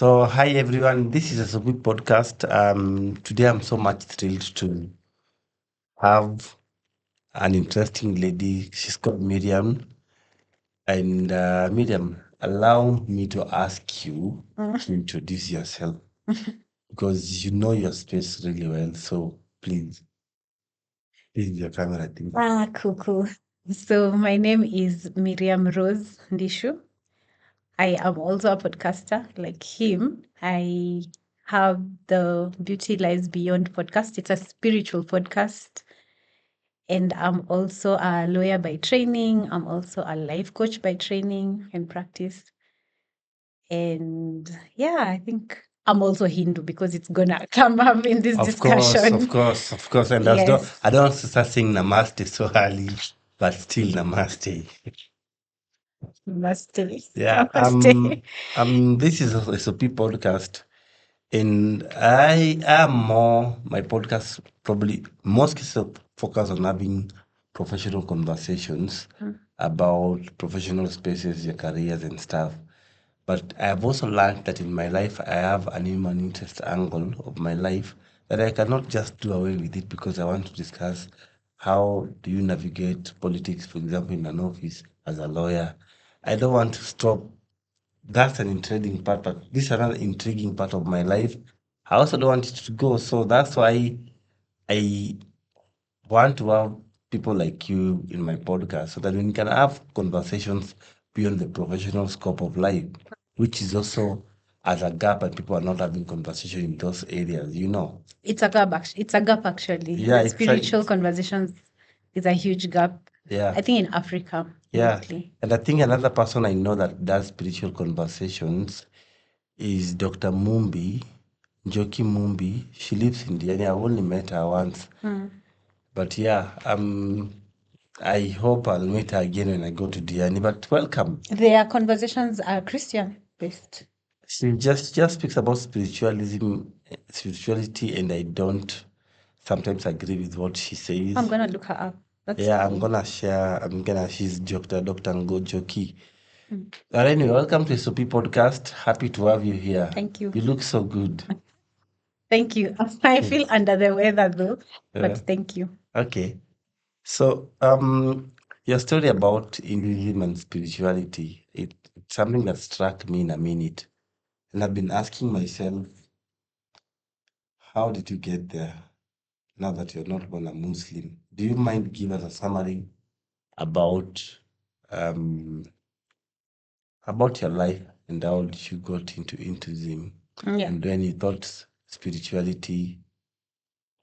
So, hi everyone. This is a Subi podcast. Today, I'm so much thrilled to have an interesting lady. She's called Miriam. And Miriam, allow me to ask you to introduce yourself because you know your space really well. So, please, this is your camera thing. Cool. So my name is Miriam Rose Ndishu. I am also a podcaster like him. I have the Beauty Lies Beyond podcast. It's a spiritual podcast. And I'm also a lawyer by training. I'm also a life coach by training and practice. And yeah, I think I'm also Hindu because it's gonna come up in this Of course, discussion. of course. And Yes. I don't want to start saying namaste so early, but still namaste. Namaste. Yeah, Namaste. this is a SOP podcast, and I am more, my podcast probably most cases focus on having professional conversations about professional spaces, your careers and stuff. But I have also learned that in my life, I have an human interest angle of my life that I cannot just do away with it because I want to discuss how do you navigate politics, for example, in an office as a lawyer. I don't want to stop. That's an intriguing part, but this is another intriguing part of my life. I also don't want it to go. So that's why I want to have people like you in my podcast so that we can have conversations beyond the professional scope of life, which is also as a gap and people are not having conversation in those areas. It's a gap. It's a gap actually. Yeah, it's Spiritual like conversations is a huge gap. yeah. I think in Africa Yeah. mostly. And I think another person I know that does spiritual conversations is Dr. Mumbi, Njoki Mumbi. She lives in Diani. I've only met her once. But yeah, I hope I'll meet her again when I go to Diani. But welcome. Their conversations are Christian based. She just speaks about spirituality, and I don't sometimes agree with what she says. I'm gonna look her up. That's Yeah, cool. she's Dr. Ngojoki. But anyway, welcome to SOP Podcast. Happy to have you here. Thank you. You look so good. Thank you. I feel under the weather though, but Yeah. thank you. Okay. So, your story about Hinduism and spirituality, it's something that struck me in a minute. And I've been asking myself, how did you get there now that you're not born a Muslim? Do you mind give us a summary about um about your life and how did you got into Hinduism? Yeah. And when you thought spirituality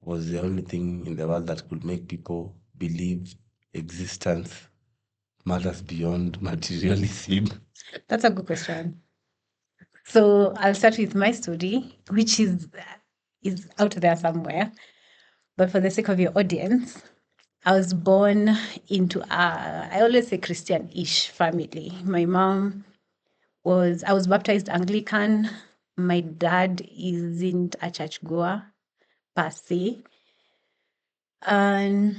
was the only thing in the world that could make people believe existence matters beyond materialism. That's a good question. So I'll start with my story, which is out there somewhere. But for the sake of your audience, I was born into I always say Christian-ish family. My mom I was baptized Anglican. My dad isn't a church goer per se. And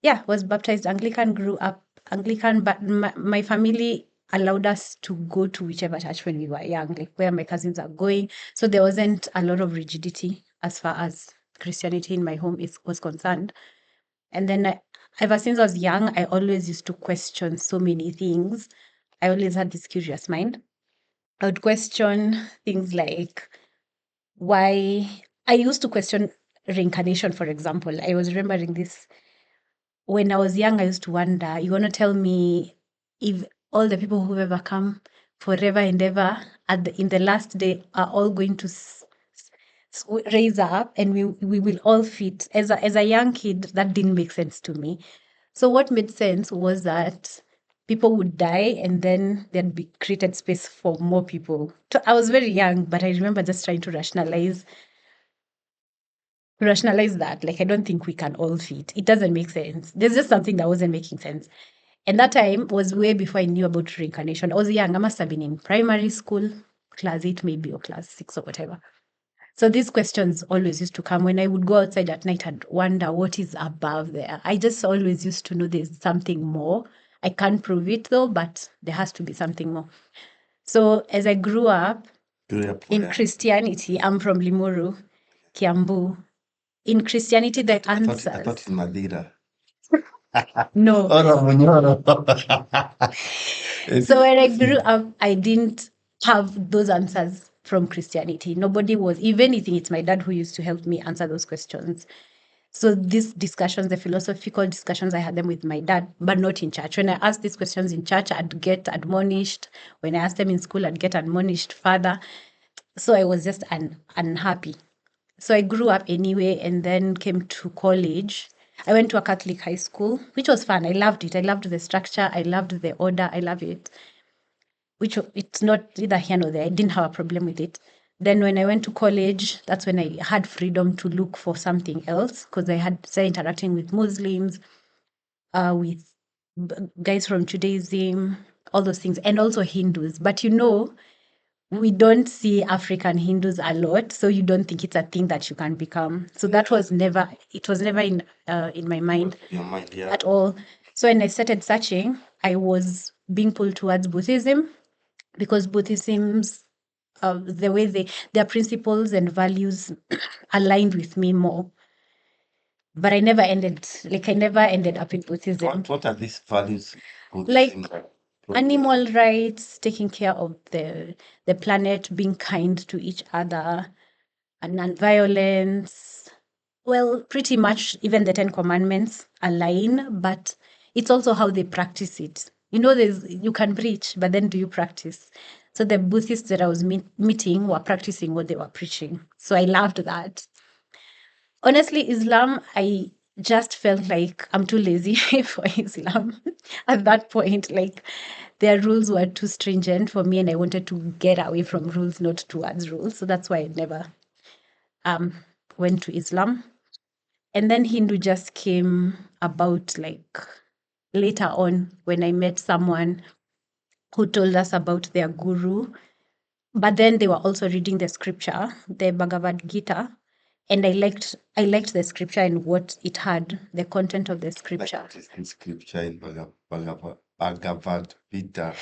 yeah, was baptized Anglican, grew up Anglican, but my family allowed us to go to whichever church when we were young, like where my cousins are going. So there wasn't a lot of rigidity as far as Christianity in my home was concerned. And then ever since I was young, I always used to question so many things. I always had this curious mind. I would question things like why I used to question reincarnation, for example. I was remembering this when I was young. I used to wonder, you want to tell me if all the people who ever come forever and ever in the last day are all going to raise up and we will all fit. As a young kid, that didn't make sense to me. So what made sense was that people would die and then there'd be created space for more people. So I was very young, but I remember just trying to rationalize that. Like, I don't think we can all fit. It doesn't make sense. There's just something that wasn't making sense. And that time was way before I knew about reincarnation. I was young. I must have been in primary school, class 8 maybe, or class 6 or whatever. So these questions always used to come when I would go outside at night and wonder what is above there. I just always used to know there's something more. I can't prove it though, but there has to be something more. So as I grew up, In Christianity, I'm from Limuru, Kiambu. In Christianity, the I thought answers. it's Madeira. No. Oh, no. So when I grew up, I didn't have those answers from Christianity. Nobody was, if anything, it's my dad who used to help me answer those questions. So these discussions, the philosophical discussions, I had them with my dad, but not in church. When I asked these questions in church, I'd get admonished. When I asked them in school, I'd get admonished further. So I was just unhappy. So I grew up anyway and then came to college. I went to a Catholic high school, which was fun. I loved it. I loved the structure. I loved the order. I love it. Which it's not either here nor there. I didn't have a problem with it. Then when I went to college, that's when I had freedom to look for something else because I had started interacting with Muslims, with guys from Judaism, all those things, and also Hindus. But we don't see African Hindus a lot, so you don't think it's a thing that you can become. So that was never, it was never in my mind Your mind, yeah. at all. So when I started searching, I was being pulled towards Buddhism because Buddhism's the way their principles and values aligned with me more. But I never ended up in Buddhism. What are these values? Like Buddhism? animal rights, taking care of the planet, being kind to each other, and non-violence. Well, pretty much even the Ten Commandments align, but it's also how they practice it. You can preach, but then do you practice? So the Buddhists that I was meeting were practicing what they were preaching. So I loved that. Honestly, Islam, I just felt like I'm too lazy for Islam at that point. Like their rules were too stringent for me, and I wanted to get away from rules, not towards rules. So that's why I never went to Islam. And then Hindu just came about like later on when I met someone who told us about their guru. But then they were also reading the scripture, the Bhagavad Gita, and I liked the scripture and what it had, the content of the scripture. Like what is in scripture in Bhagavad Gita?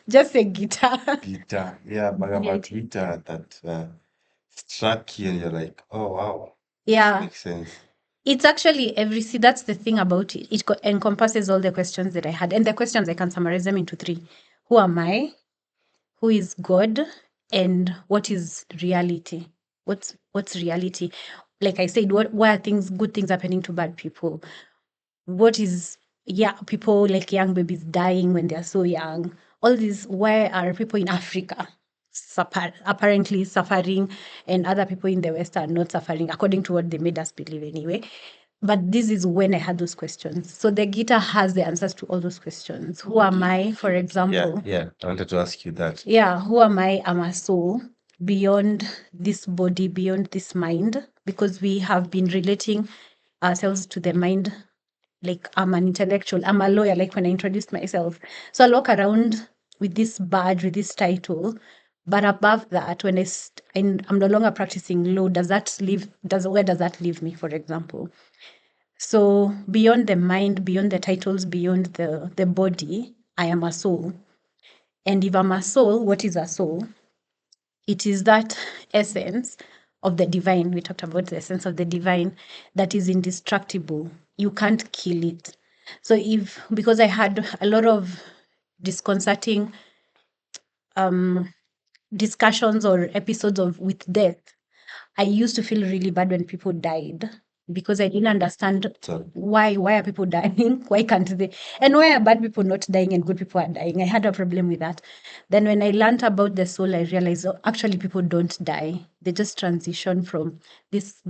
Just a guitar. Gita, yeah, Bhagavad Gita that struck you and you're like, oh wow, Yeah. makes sense. It's actually that's the thing about it. It encompasses all the questions that I had. And the questions, I can summarize them into 3. Who am I? Who is God? And what is reality? What's reality? Like I said, why are good things happening to bad people? What is, people like young babies dying when they're so young? All these, why are people in Africa apparently suffering and other people in the West are not suffering, according to what they made us believe anyway? But this is when I had those questions. So the Gita has the answers to all those questions. Who am I, for example? Yeah, I wanted to ask you that. Yeah, who am I? I'm a soul beyond this body, beyond this mind, because we have been relating ourselves to the mind. Like I'm an intellectual, I'm a lawyer, like when I introduced myself. So I walk around with this badge, with this title. But above that, when I'm no longer practicing law, where does that leave me, for example? So beyond the mind, beyond the titles, beyond the body, I am a soul. And if I'm a soul, what is a soul? It is that essence of the divine. We talked about the essence of the divine that is indestructible. You can't kill it. So because I had a lot of disconcerting discussions or episodes with death, I used to feel really bad when people died because I didn't understand why are people dying? Why can't they? And why are bad people not dying and good people are dying? I had a problem with that. Then when I learned about the soul, I realized actually people don't die. They just transition from this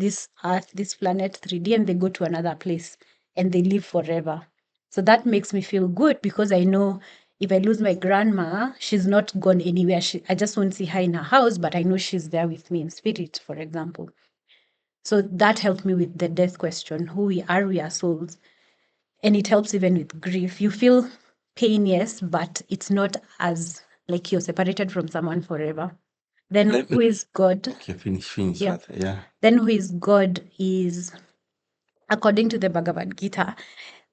earth, this planet 3D, and they go to another place and they live forever. So that makes me feel good because I know if I lose my grandma, she's not gone anywhere. I just won't see her in her house, but I know she's there with me in spirit, for example. So that helped me with the death question. Who we are souls. And it helps even with grief. You feel pain, yes, but it's not as like you're separated from someone forever. Then who is God? Okay, finish. Yeah. Yeah. Then who is God is, according to the Bhagavad Gita,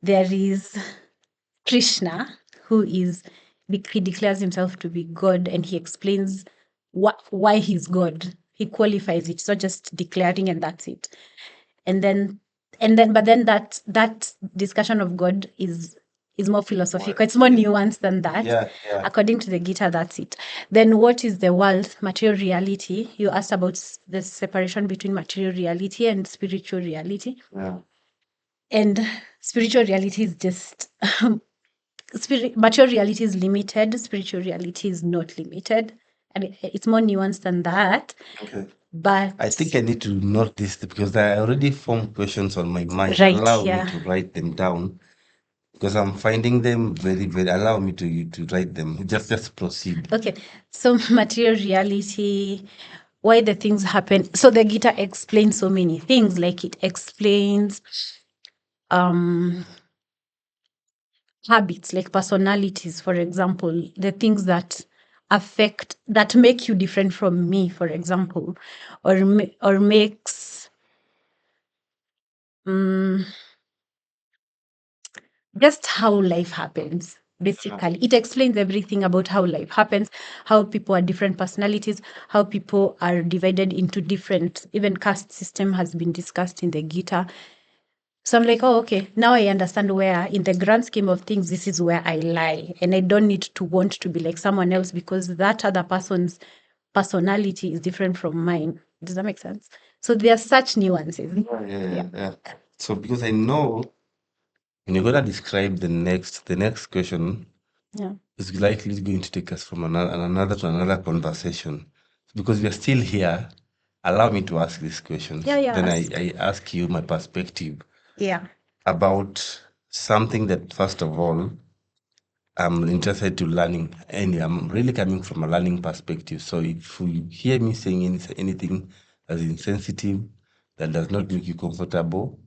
there is Krishna, who is, he declares himself to be God, and he explains why he's God. He qualifies it. It's not just declaring and that's it. And then but then that discussion of God is more philosophical. It's more nuanced than that. Yeah. According to the Gita, that's it. Then what is the world? Material reality. You asked about the separation between material reality and spiritual reality. Yeah. And spiritual reality is just material reality is limited, spiritual reality is not limited. And it's more nuanced than that. Okay. But I think I need to note this because I already formed questions on my mind. Right, Allow me yeah. to write them down because I'm finding them very, very. Allow me to write them. Just proceed. Okay, so material reality, why the things happen. So the Gita explains so many things, like it explains habits, like personalities, for example, the things that make you different from me, for example, or makes just how life happens. Basically, it explains everything about how life happens, how people are different personalities, how people are divided into different, even caste system has been discussed in the Gita. So I'm like, oh, okay, now I understand where, in the grand scheme of things, this is where I lie. And I don't need to want to be like someone else because that other person's personality is different from mine. Does that make sense? So there are such nuances. Yeah. So because I know when you're gonna describe the next question, Yeah. is likely going to take us from another to another conversation. Because we are still here, allow me to ask these questions. Yeah, Then ask. I ask you my perspective Yeah. about something that, first of all, I'm interested to learning, and I'm really coming from a learning perspective. So if you hear me saying anything as insensitive, that does not make you comfortable,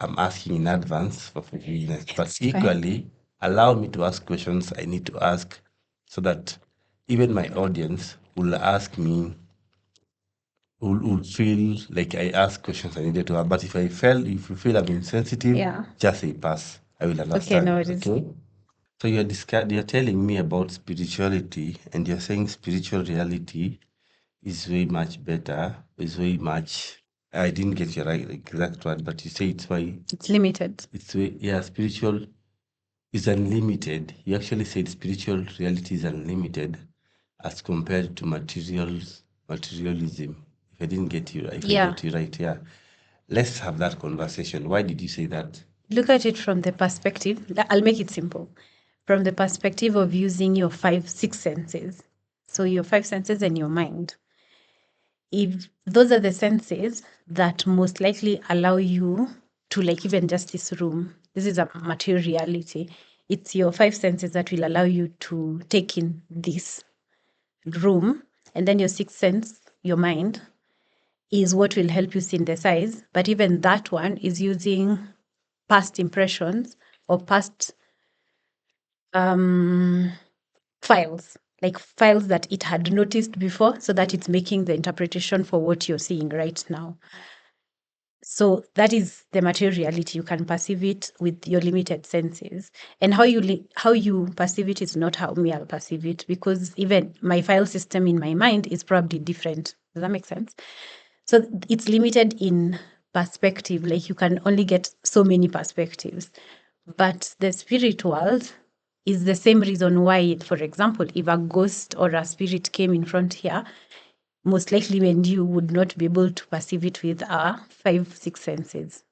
I'm asking in advance for forgiveness. But It's fine. equally, allow me to ask questions I need to ask so that even my audience will ask me, will feel like I ask questions I needed to have. But if you feel I'm insensitive, Yeah. just say pass. I will understand. no, it is- Okay? So you're telling me about spirituality, and you're saying spiritual reality is way much better, is way much. I didn't get your right exact word, but you say it's why It's limited. it's way, yeah, spiritual is unlimited. You actually said spiritual reality is unlimited as compared to materialism. If I didn't get you, if I Yeah. got you right, yeah. Let's have that conversation. Why did you say that? Look at it from the perspective, I'll make it simple, from the perspective of using your six senses. So your five senses and your mind. If those are the senses that most likely allow you to, like, even just this room, this is a material reality. It's your five senses that will allow you to take in this room. And then your sixth sense, your mind, is what will help you synthesize. But even that one is using past impressions or past files, like files that it had noticed before, so that it's making the interpretation for what you're seeing right now. So that is the material reality. You can perceive it with your limited senses, and how you perceive it is not how me I'll perceive it, because even my file system in my mind is probably different. Does that make sense? So it's limited in perspective. Like, you can only get so many perspectives. But the spirit world is the same reason why, for example, if a ghost or a spirit came in front here, most likely when you would not be able to perceive it with our five, six senses,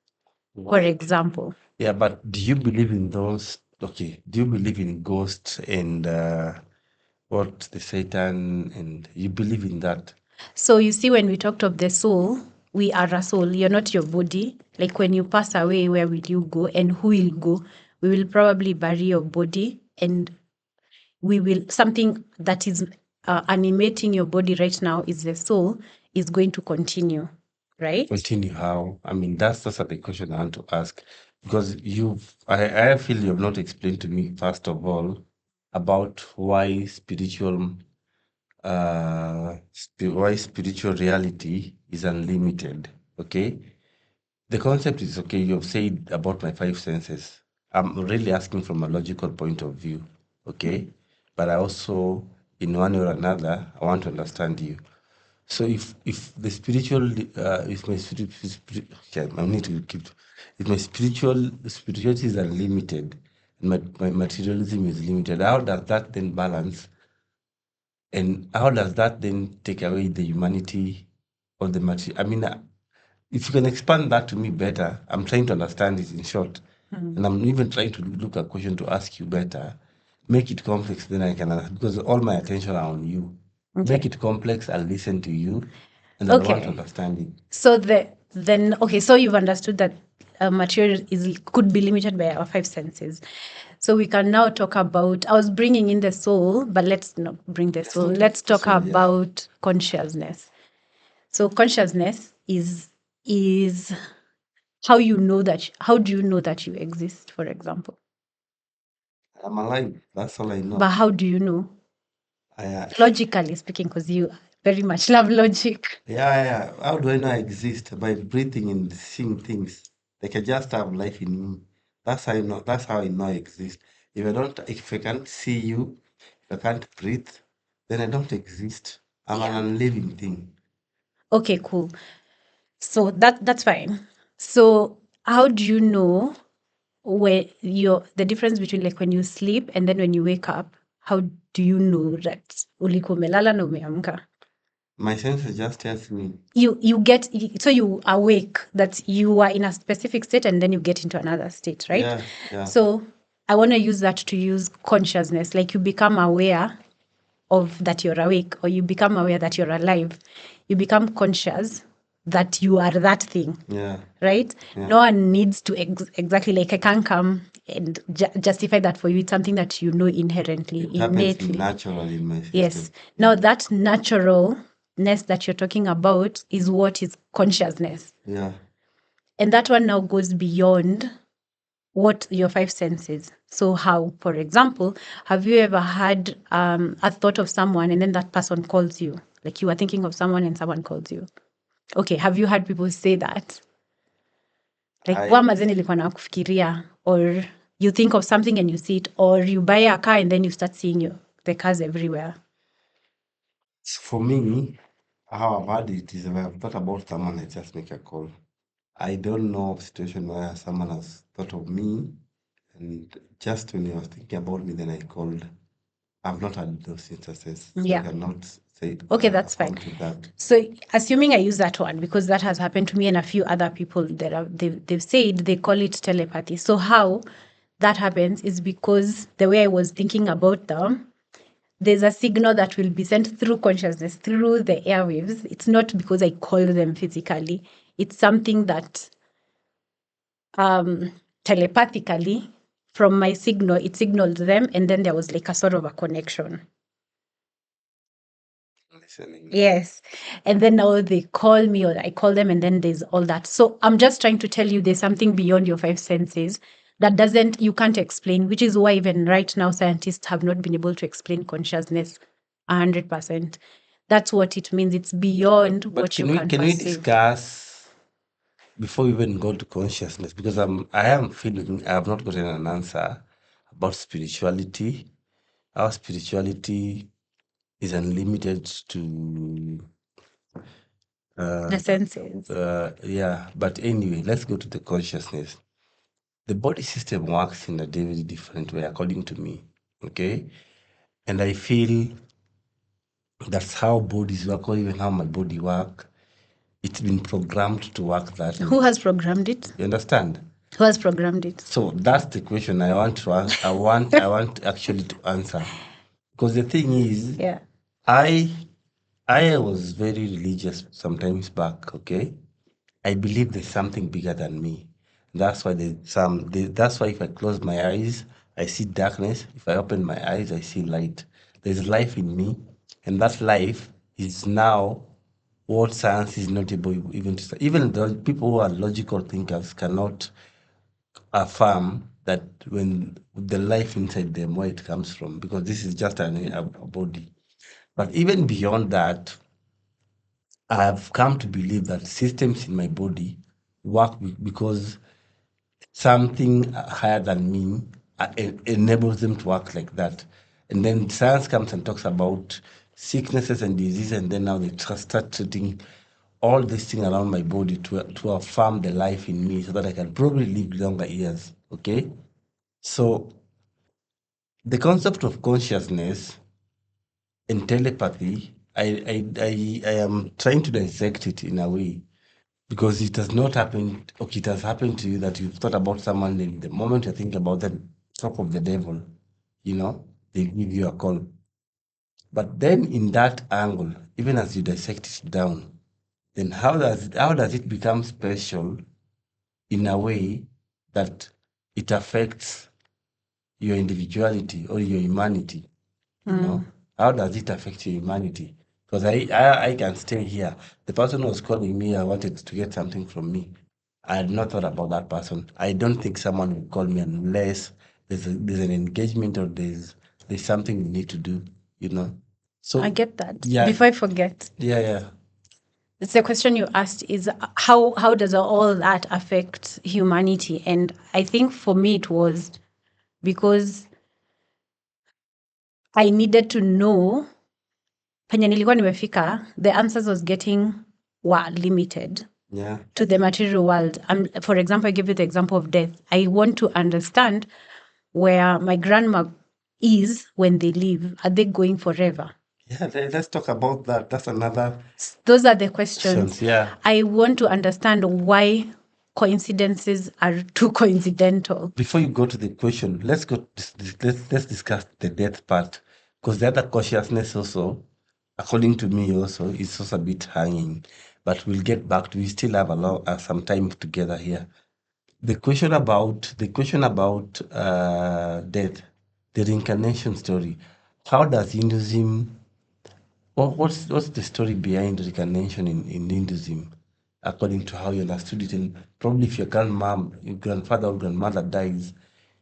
for Right. example. Yeah, but do you believe in those? Okay, do you believe in ghosts and what the Satan, and you believe in that? So you see, when we talked of the soul, we are a soul. You're not your body. Like, when you pass away, where will you go and who will go? We will probably bury your body, and something that is animating your body right now is the soul, is going to continue, right? Continue how? I mean, that's the question I want to ask because I feel you've not explained to me, first of all, about why why spiritual reality is unlimited. Okay, the concept is okay. You've said about my five senses. I'm really asking from a logical point of view. Okay, but I also in one way or another, I want to understand you. So if the spiritual, if my okay, I need to keep, if my spirituality is unlimited and my materialism is limited, how does that then balance? And how does that then take away the humanity of the material? I mean, if you can expand that to me better, I'm trying to understand it in short. And I'm even trying to look at a question to ask you better. Make it complex, then I can, because all my attention are on you. Okay. Make it complex, I'll listen to you, and I want to Okay. understand it. So then okay, so you've understood that material could be limited by our five senses. So we can now talk about. I was bringing in the soul, but let's not bring the soul. not Let's the talk soul, yeah. about consciousness. So consciousness is how you know that. How do you know that you exist? For example, I'm alive. That's all I know. but how do you know? Logically speaking, because you very much love logic. Yeah. How do I know I exist? By breathing and seeing things. Like I just have life in me. That's how I know. That's how I know I exist. If I can't see you, if I can't breathe, then I don't exist. I'm an unliving thing. Okay, cool. So that's fine. So how do you know where the difference between like when you sleep and then when you wake up? How do you know that ulikuwa umelala na umeamka? My senses just tells me. So you awake that you are in a specific state and then you get into another state, right? Yeah. So I want to use that to use consciousness, like you become aware of that you're awake, or you become aware that you're alive. You become conscious that you are that thing. Yeah. Right? Yeah. No one needs to exactly, like I can't come and justify that for you. It's something that you know inherently, It happens innately. naturally in my system. Yes. Now that naturalness that you're talking about is what is consciousness. Yeah. And that one now goes beyond what your five senses. So how, for example, have you ever had a thought of someone and then that person calls you? Like you are thinking of someone and someone calls you. Okay, have you had people say that? Like wamaze nilikuwa nakufikiria, or you think of something and you see it, or you buy a car and then you start seeing the cars everywhere. For me, how I've had it is if I've thought about someone, I just make a call. I don't know of a situation where someone has thought of me, and just when he was thinking about me, then I called. I've not had those instances. So Yeah. I cannot say. Okay, that's fine. To that. So assuming I use that one, because that has happened to me and a few other people that they've said they call it telepathy. So how that happens is because the way I was thinking about them, there's a signal that will be sent through consciousness, through the airwaves. It's not because I call them physically. It's something that telepathically from my signal, it signaled them, and then there was like a sort of a connection. Listening. Yes. And then now they call me or I call them, and then there's all that. So I'm just trying to tell you there's something beyond your five senses that you can't explain, which is why even right now scientists have not been able to explain consciousness 100%. That's what it means. It's beyond what you can Can we perceive. discuss before we even go to consciousness? Because I am feeling I have not gotten an answer about spirituality. Our spirituality is unlimited to The senses. yeah. But anyway, let's go to the consciousness. The body system works in a very different way, according to me. Okay, and I feel that's how bodies work, or even how my body work. It's been programmed to work that way. Who has programmed it? You understand? Who has programmed it? So that's the question I want to ask. I want actually to answer, because the thing is, Yeah. I was very religious sometimes back. Okay, I believe there's something bigger than me. That's why that's why if I close my eyes, I see darkness. If I open my eyes, I see light. There's life in me, and that life is now what science is not able even to. Even the people who are logical thinkers cannot affirm that when the life inside them, where it comes from, because this is just a body. But even beyond that, I've come to believe that systems in my body work because something higher than me enables them to work like that. And then science comes and talks about sicknesses and disease, and then now they start treating all this thing around my body to affirm the life in me so that I can probably live longer years. Okay? So the concept of consciousness and telepathy, I am trying to dissect it in a way because it has not happened, okay, it has happened to you that you've thought about someone, and the moment you think about them, talk of the devil, they give you a call. But then in that angle, even as you dissect it down, then how does it become special in a way that it affects your individuality or your humanity? How does it affect your humanity? Because I can stay here. The person who was calling me, I wanted to get something from me. I had not thought about that person. I don't think someone will call me unless there's an engagement or there's something we need to do, you know. So I get that. yeah, Before I forget, yeah. it's the question you asked is how does all that affect humanity? And I think for me it was because I needed to know penye nilikuwa nimefika, the answers was getting were limited Yeah. to the material world. For example, I give you the example of death. I want to understand where my grandma is when they leave. Are they going forever? Yeah, let's talk about that. That's another Those are the questions. questions. Yeah. I want to understand why coincidences are too coincidental. Before you go to the question, let's discuss the death part, because the other consciousness also, according to me, also is also a bit hanging. But we'll get back to. We still have some time together here. The question about death, the reincarnation story. How does Hinduism? What's the story behind reincarnation in Hinduism, according to how you understood it? And probably if your grandfather or grandmother dies,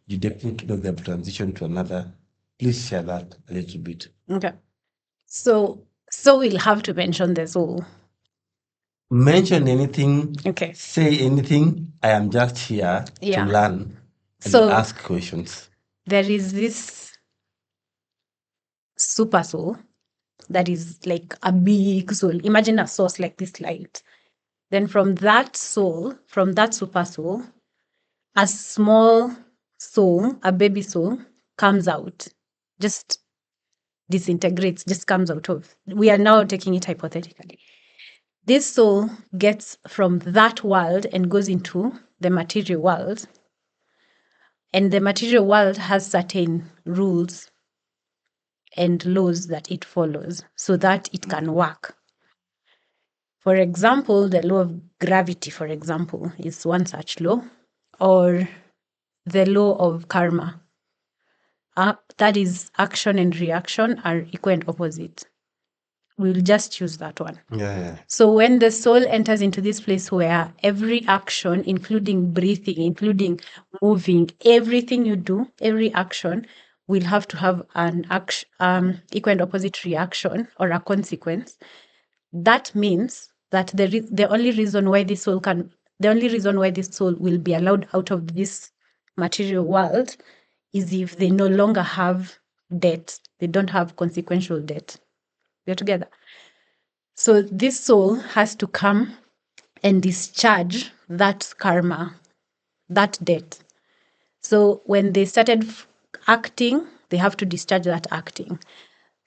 you definitely know they have transitioned to another. Please share that a little bit. Okay. So we'll have to mention the soul. Mention anything. Okay. Say anything. I am just here Yeah. to learn and So ask questions. there is this super soul that is like a big soul. Imagine a source like this light. Then from that soul, from that super soul, a small soul, a baby soul, comes out, just disintegrates, just comes out of. We are now taking it hypothetically. This soul gets from that world and goes into the material world. And the material world has certain rules and laws that it follows so that it can work. For example, the law of gravity, for example, is one such law, or the law of karma. That is, action and reaction are equal and opposite. We'll just choose that one. Yeah. So when the soul enters into this place where every action, including breathing, including moving, everything you do, every action will have to have an equal and opposite reaction or a consequence. That means that the only reason why this soul will be allowed out of this material world is if they no longer have debt. They don't have consequential debt. We're together. So this soul has to come and discharge that karma, that debt. So when they started acting, they have to discharge that acting.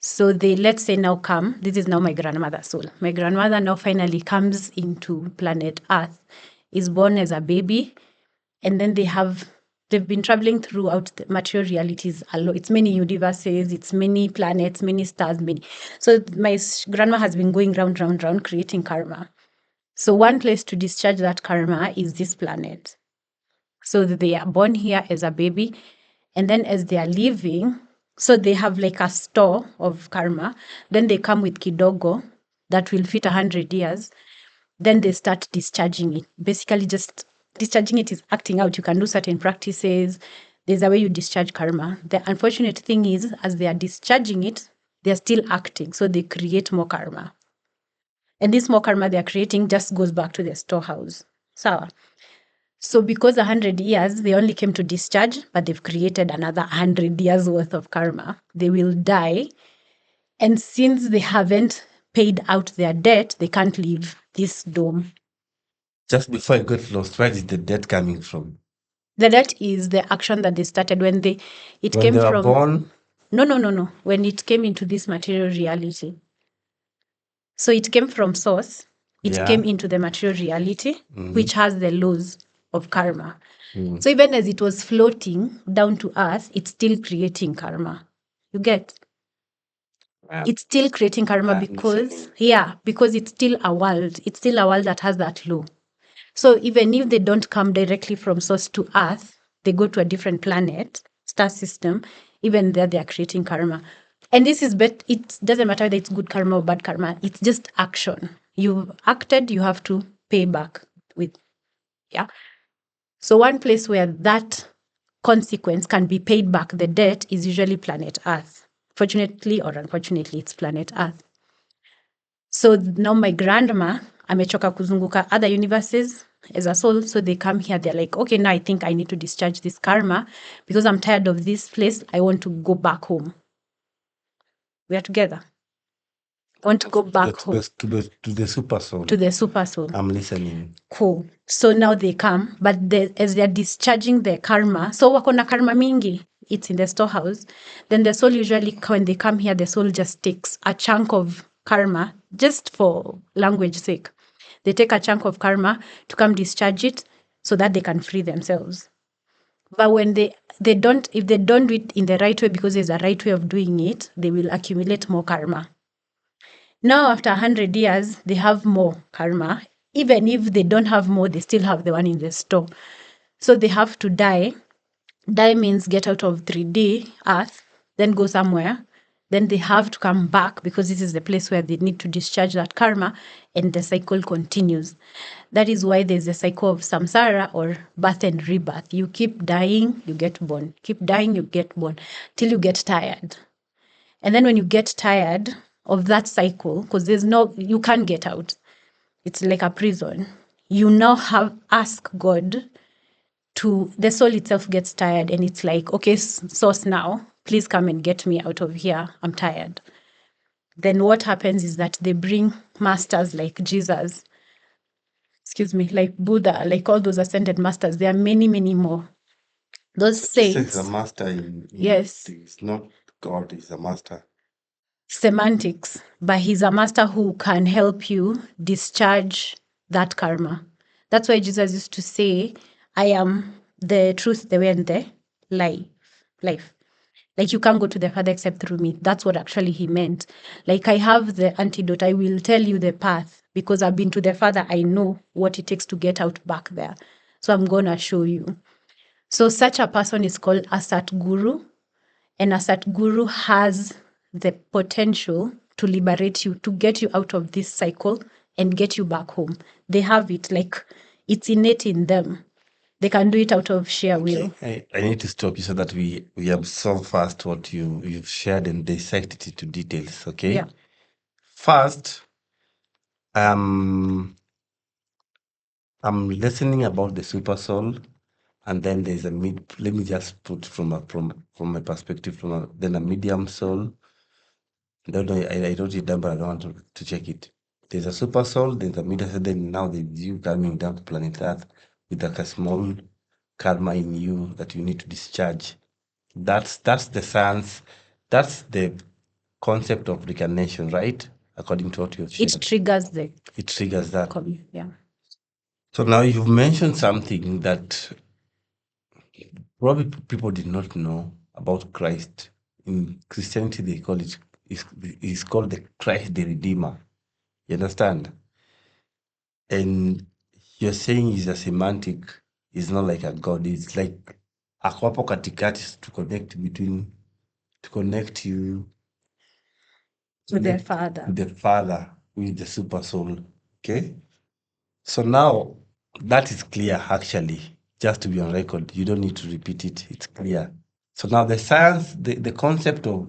So they, let's say, now come, this is now my grandmother's soul. My grandmother now finally comes into planet Earth, is born as a baby, and then they've been traveling throughout the material realities a lot. It's many universes, it's many planets, many stars, many. So my grandma has been going round, creating karma. So one place to discharge that karma is this planet. So they are born here as a baby, and then as they are leaving, so they have like a store of karma. Then they come with kidogo that will fit 100 years. Then they start discharging it. Basically, just discharging it is acting out. You can do certain practices. There's a way you discharge karma. The unfortunate thing is, as they are discharging it, they're still acting. So they create more karma. And this more karma they're creating just goes back to their storehouse. So So because 100 years, they only came to discharge, but they've created another 100 years worth of karma. They will die. And since they haven't paid out their debt, they can't leave this dome. Just before I got lost, where is the debt coming from? The debt is the action that they started when When they were born? No. When it came into this material reality. So it came from source. It came into the material reality, which has the laws of karma. So even as it was floating down to earth, it's still creating karma. You get? It's still creating karma because it's still a world. It's still a world that has that law. So even if they don't come directly from source to earth, they go to a different planet, star system, even there they are creating karma. And this is it doesn't matter whether it's good karma or bad karma, it's just action. You've acted, you have to pay back with. Yeah. So one place where that consequence can be paid back, the debt, is usually planet Earth. Fortunately or unfortunately, it's planet Earth. So now my grandma amechoka kuzunguka other universes as a soul. So they come here, they're like, okay, now I think I need to discharge this karma because I'm tired of this place. I want to go back home. We are together. I want to go back home. To the super soul. To the super soul. I'm listening. Cool. So now they come, but as they're discharging their karma, so wako na karma mingi, it's in the storehouse. Then the soul usually, when they come here, the soul just takes a chunk of karma, just for language sake. They take a chunk of karma to come discharge it so that they can free themselves. But when if they don't do it in the right way, because there's a right way of doing it, they will accumulate more karma. Now, after 100 years, they have more karma. Even if they don't have more, they still have the one in the store. So they have to die. Die means get out of 3D Earth, then go somewhere. Then they have to come back because this is the place where they need to discharge that karma, and the cycle continues. That is why there's a cycle of samsara, or birth and rebirth. You keep dying, you get born. Keep dying, you get born, till you get tired. And then when you get tired of that cycle, because you can't get out. It's like a prison. You now ask God the soul itself gets tired, and it's like, okay, source now, please come and get me out of here. I'm tired. Then what happens is that they bring masters like Jesus, like Buddha, like all those ascended masters. There are many, many more. Those saints. Jesus is a master yes. It's not God, is a master. Semantics, but he's a master who can help you discharge that karma. That's why Jesus used to say, I am the truth, the way, and the life. Like, you can't go to the Father except through me. That's what actually he meant. Like, I have the antidote. I will tell you the path because I've been to the Father. I know what it takes to get out back there. So I'm going to show you. So such a person is called a Satguru. And a Satguru has the potential to liberate you, to get you out of this cycle and get you back home. They have it, like it's innate in them. They can do it out of sheer will. I need to stop you so that we absorb first what you've shared and dissect it into details, okay? Yeah. First, I'm listening about the super soul, and then there's let me just put from my perspective, then a medium soul. I wrote it down, but I don't want to check it. There's a super soul, there's a medium soul, then now there's you coming down to planet Earth with like a small karma in you that you need to discharge. That's the science. That's the concept of reincarnation, right? According to what you've shared. It triggers that. Yeah. So now you've mentioned something that probably people did not know about Christ. In Christianity, they call it, it's called the Christ the Redeemer. You understand? And you're saying he's a semantic, he's not like a God. It's like ako hapo katikati to connect you with the Father. With the Father, with the super soul. Okay? So now that is clear actually. Just to be on record, you don't need to repeat it. It's clear. So now the science, the concept of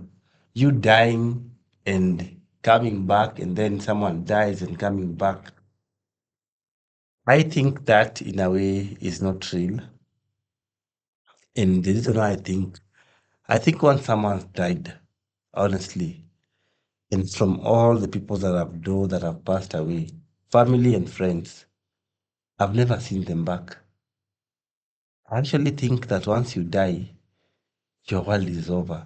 you dying and coming back, and then someone dies and coming back, I think that in a way is not real. And the reason why I think once someone's died, honestly, and from all the people that I've known that have passed away, family and friends, I've never seen them back. I actually think that once you die, your world is over.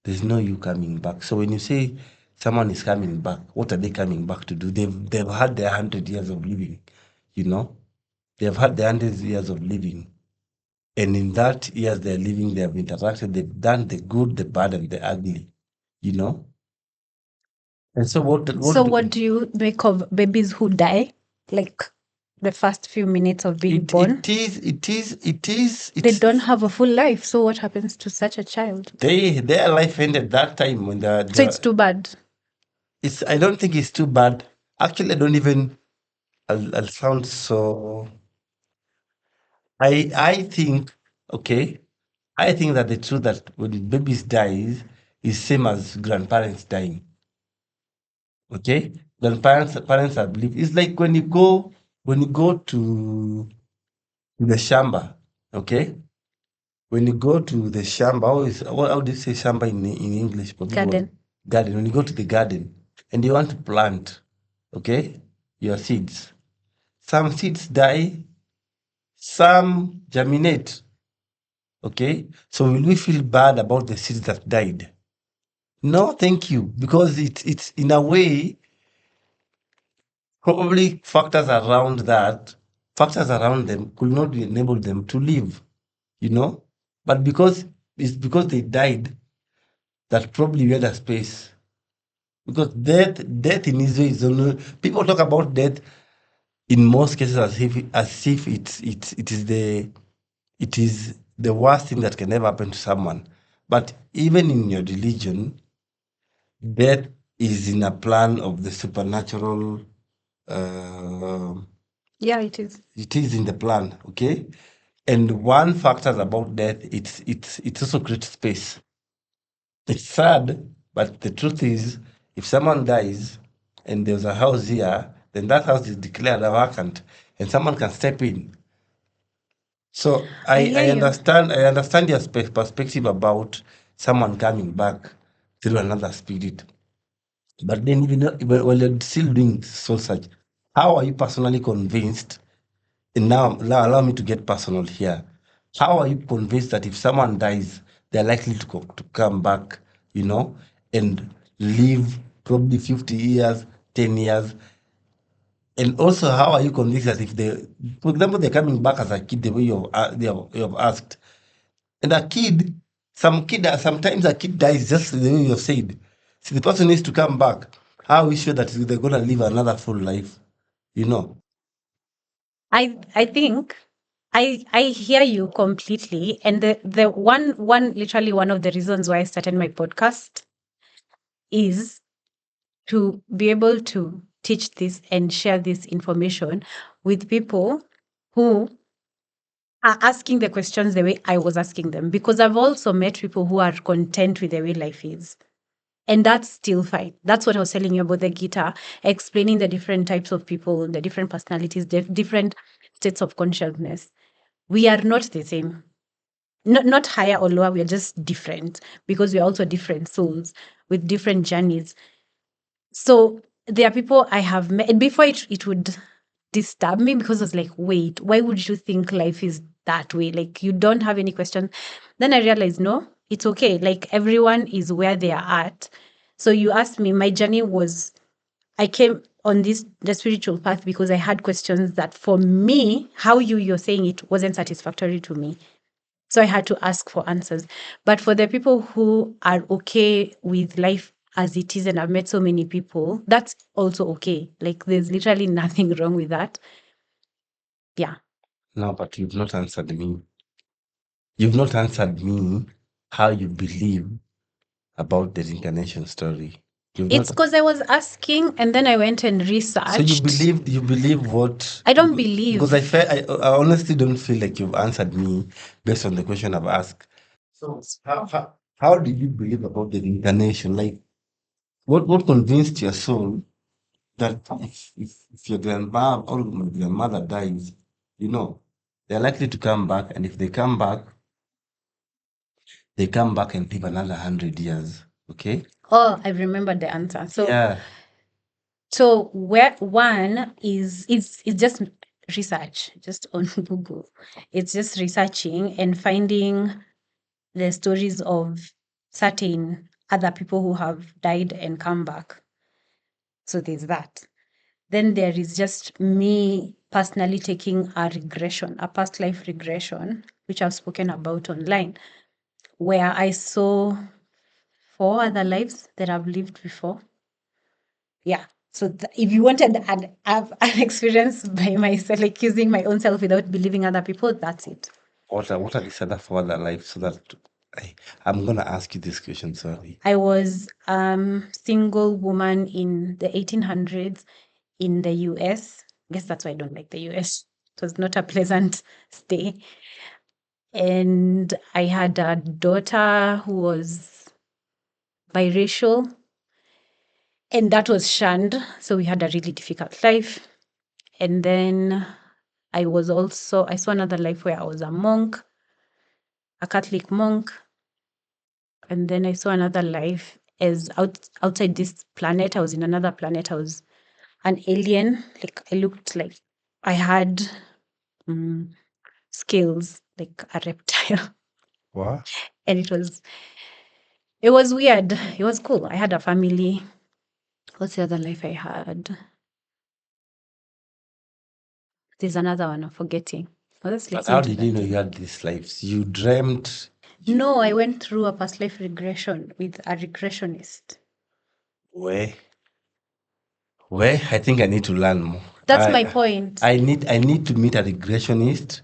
There's no you coming back. So when you say someone is coming back, what are they coming back to do? They've had their 100 years of living, you know? They've had their 100 years of living. And in that years they're living, they have interacted, they've done the good, the bad, and the ugly, you know? And so So, what do you make of babies who die, like the first few minutes of being born? They don't have a full life. So, what happens to such a child? Their life ended that time when So, it's too bad. I don't think it's too bad. Actually, I don't even. I'll sound so. I think okay. I think that the truth that when babies dies is same as grandparents dying. Okay, grandparents parents I believe it's like when you go to the shamba. Okay, when you go to the shamba, how do you say shamba in English? For people? Garden. Garden. When you go to the garden and you want to plant, okay, your seeds. Some seeds die, some germinate. Okay, so will we feel bad about the seeds that died? No, thank you, because it's in a way probably factors around them could not enable them to live, you know. But because they died, that probably we had a space. Because death in Israel is only people talk about death in most cases as if it is the worst thing that can ever happen to someone. But even in your religion, death is in a plan of the supernatural. Uh, Yeah, it is. it is in the plan, okay. And one factor about death, it's also creates space. It's sad, but the truth is, if someone dies and there's a house here, then that house is declared a vacant, and someone can step in. So I I, hear I you. understand your perspective about someone coming back through another spirit. But then even while you're still doing soul search, how are you personally convinced? And now allow me to get personal here. How are you convinced that if someone dies, they're likely to come back, and live probably 50 years, 10 years? And also, how are you convinced that if for example, they're coming back as a kid, the way you have asked, and sometimes a kid dies just the way you've said. So the person needs to come back. How are we sure that they're going to live another full life? You know? I think I hear you completely. And the one literally one of the reasons why I started my podcast is to be able to teach this and share this information with people who are asking the questions the way I was asking them. Because I've also met people who are content with the way life is. And that's still fine. That's what I was telling you about the guitar, explaining the different types of people, the different personalities, the different states of consciousness. We are not the same. Not higher or lower, we are just different because we are also different souls with different journeys. So there are people I have met, and before it would disturb me because I was like, wait, why would you think life is that way? Like, you don't have any questions. Then I realized, no, it's okay. Like, everyone is where they are at. So you asked me, my journey was, I came on the spiritual path because I had questions that for me, how you're saying it wasn't satisfactory to me. So I had to ask for answers. But for the people who are okay with life as it is, and I've met so many people, that's also okay. Like, there's literally nothing wrong with that. Yeah. No, but you've not answered me. You've not answered me how you believe about the reincarnation story. You've It's not. because I was asking and then I went and So researched. you believe what? I don't Because believe. I honestly don't feel like you've answered me based on the question I've asked. So how did you believe about the reincarnation? Like what convinced your soul that if your grandma or my grandmother dies, they're likely to come back, and if they come back, and live another 100 years. Okay. Oh, I remember the answer. So Yeah. so where one is it's just research, just on Google. It's just researching and finding the stories of certain other people who have died and come back. So there's that. Then there is just me personally taking a regression, a past life regression, which I've spoken about online, where I saw 4 other lives that I've lived before. Yeah. So if you wanted an experience by myself, like using my own self without believing other people, that's it. What are these other 4 other lives? So that I'm gonna ask you this question. Sorry. I was single woman in the 1800s in the US. I guess that's why I don't like the US. It was not a pleasant stay. And I had a daughter who was biracial, and that was shunned. So we had a really difficult life. And then I saw another life where I was a monk, a Catholic monk. And then I saw another life as outside this planet. I was in another planet. I was an alien. Like I looked like I had scales like a reptile. What? And it was weird. It was cool. I had a family. What's the other life I had? There's another one I'm forgetting. Oh, let's But listen how to did you that. know you had these lives? You dreamt. No, I went through a past life regression with a regressionist. Where? I think I need to learn more. That's my point. I need to meet a regressionist,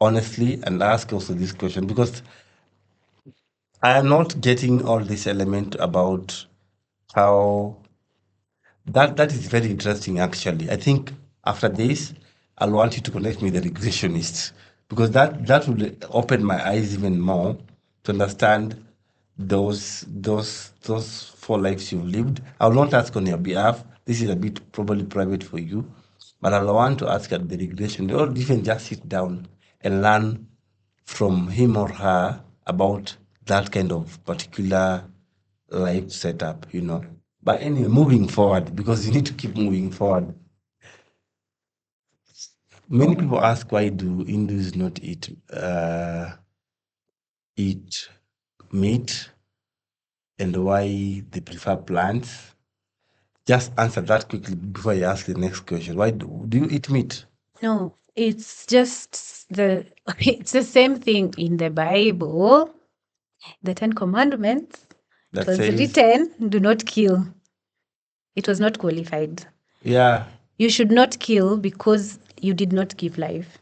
honestly, and ask also this question, because I am not getting all this element about how that is very interesting actually. I think after this, I'll want you to connect me with the regressionists, because that will open my eyes even more to understand those 4 lives you've lived. I will not ask on your behalf. This is a bit probably private for you, but I want to ask at the regression, or even just sit down and learn from him or her about that kind of particular life setup. But anyway, moving forward, because you need to keep moving forward. Many people ask, why do Hindus not eat meat, and why they prefer plants? Just answer that quickly before I ask the next question. Why do you eat meat? No, it's just it's the same thing in the Bible, the 10 Commandments. It That was says, written, do not kill. It was not qualified. yeah, You should not kill because you did not give life.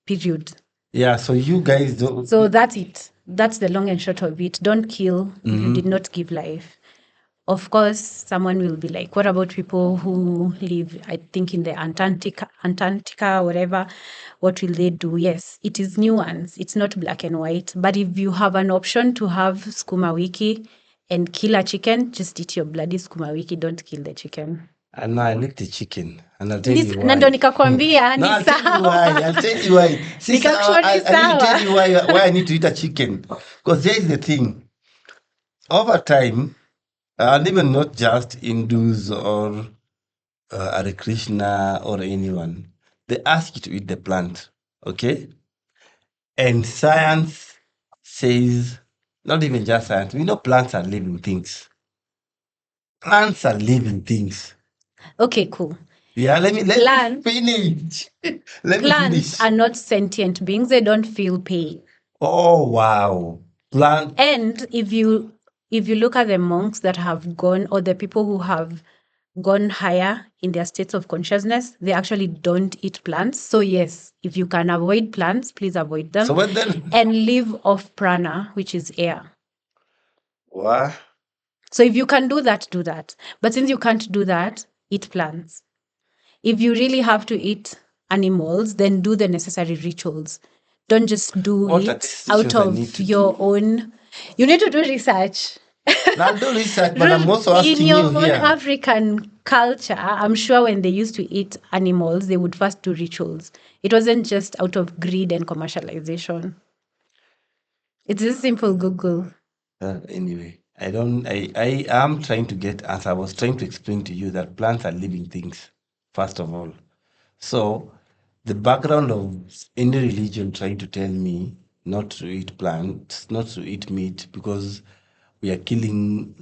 Period. yeah. So you guys don't. So that's it. That's the long and short of it. Don't kill if you did not give life. Of course, someone will be like, what about people who live, I think, in the Antarctica, whatever? What will they do? Yes, it is nuance. It's not black and white. But if you have an option to have skuma wiki and kill a chicken, just eat your bloody skuma wiki. Don't kill the chicken. And now I like the chicken, and I'll tell you Na ndo why. nikakwambia No, ni I'll tell you sawa. why. I'll tell you why. See, Nikakushauri I need to tell sawa. you why I need to eat a chicken. Because there is the thing. Over time, and even not just Hindus or Hare Krishna or anyone, they ask you to eat the plant, okay? And science says, not even just science, we know plants are living things. Plants are living things. Okay, cool. Yeah, let me Plants- finish. Let me Plants finish. are not sentient beings. They don't feel pain. Oh wow. Plant. And if you look at the monks that have gone, or the people who have gone higher in their states of consciousness, they actually don't eat plants. So yes, if you can avoid plants, please avoid them. So what then? And live off prana, which is air. What? So if you can do that, do that. But since you can't do that, eat plants. If you really have to eat animals, then do the necessary rituals. Don't just do What are it these out rituals I need of to your do? own. You need to do research. Now do research, but I'm also In asking your you own here. African culture, I'm sure when they used to eat animals, they would first do rituals. It wasn't just out of greed and commercialization. It's a simple Google. Anyway, I am trying to get, as I was trying to explain to you, that plants are living things, first of all. So, the background of any religion trying to tell me not to eat plants, not to eat meat, because we are killing,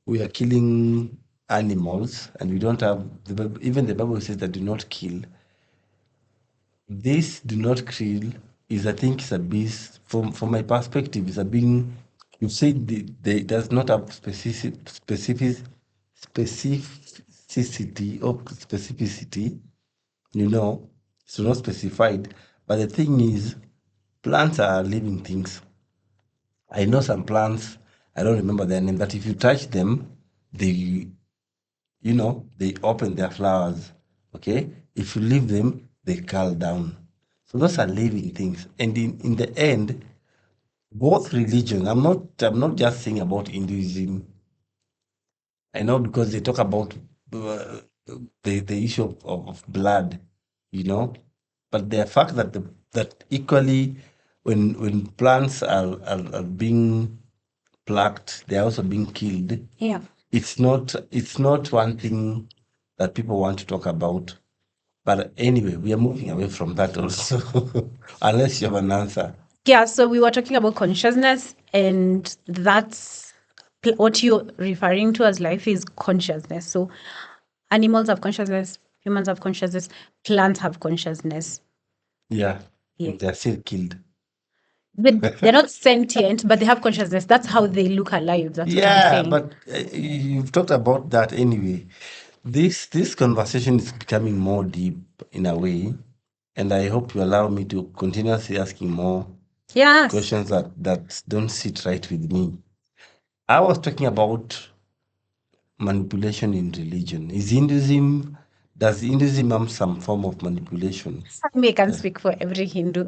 we are killing animals, and we don't have even the Bible says that do not kill. This do not kill is, I think, is a beast. From my perspective, is a being. You said they does not have specificity or specificity. You know, it's not specified. But the thing is, plants are living things. I know some plants. I don't remember their name. That if you touch them, they they open their flowers. Okay? If you leave them, they curl down. So those are living things. And in the end, both religions, I'm not just saying about Hinduism. I know because they talk about uh, the issue of blood, you know. But the fact that that equally when plants are being plucked, they are also being killed. Yeah. It's not one thing that people want to talk about. But anyway, we are moving away from that also. Unless you have an answer. Yeah, so we were talking about consciousness, and that's what you're referring to as life is consciousness. So animals have consciousness, humans have consciousness, plants have consciousness. Yeah. Yeah. And they're still killed. They're not sentient, but they have consciousness. That's how they look alive. That's what I'm Yeah, saying. but you've talked about that anyway. This conversation is becoming more deep in a way, and I hope you allow me to continuously asking more Yes. questions that don't sit right with me. I was talking about manipulation in religion. Does Hinduism have some form of manipulation? Me, I can speak for every Hindu.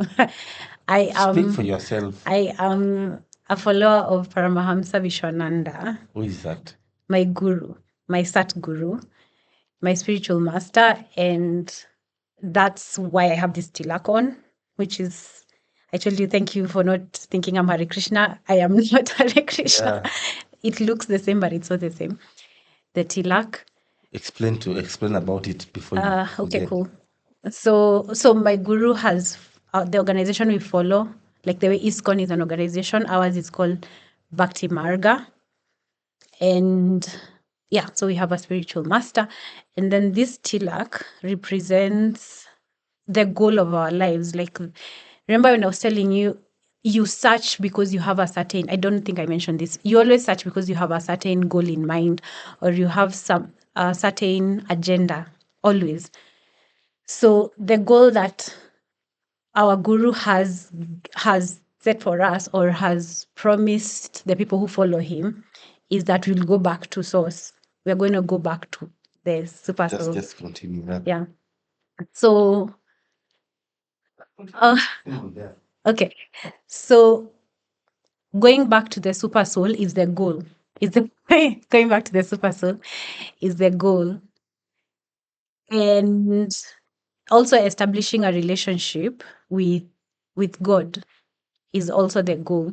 I Speak am for yourself. I am a follower of Paramahamsa Vishwananda, Who is that? my guru, my Sat Guru, my spiritual master, and that's why I have this tilak on, which is I told you thank you for not thinking I'm Hare Krishna. I am not Hare Krishna. Yeah. It looks the same, but it's not the same. The tilak. Explain about it before you Okay, forget. cool. So my guru has the organization we follow, like the way ISKCON is an organization, ours is called Bhakti Marga. And yeah, so we have a spiritual master. And then this tilak represents the goal of our lives. Like, remember when I was telling you, you search because you have a certain, I don't think I mentioned this, you always search because you have a certain goal in mind, or you have a certain agenda, always. So the goal that our guru has set for us, or has promised the people who follow him, is that we'll go back to source. We're going to go back to the super soul. Just continue. Yeah. So okay. So going back to the super soul is the goal. Is the going back to the super soul is the goal. And also establishing a relationship with God is also the goal.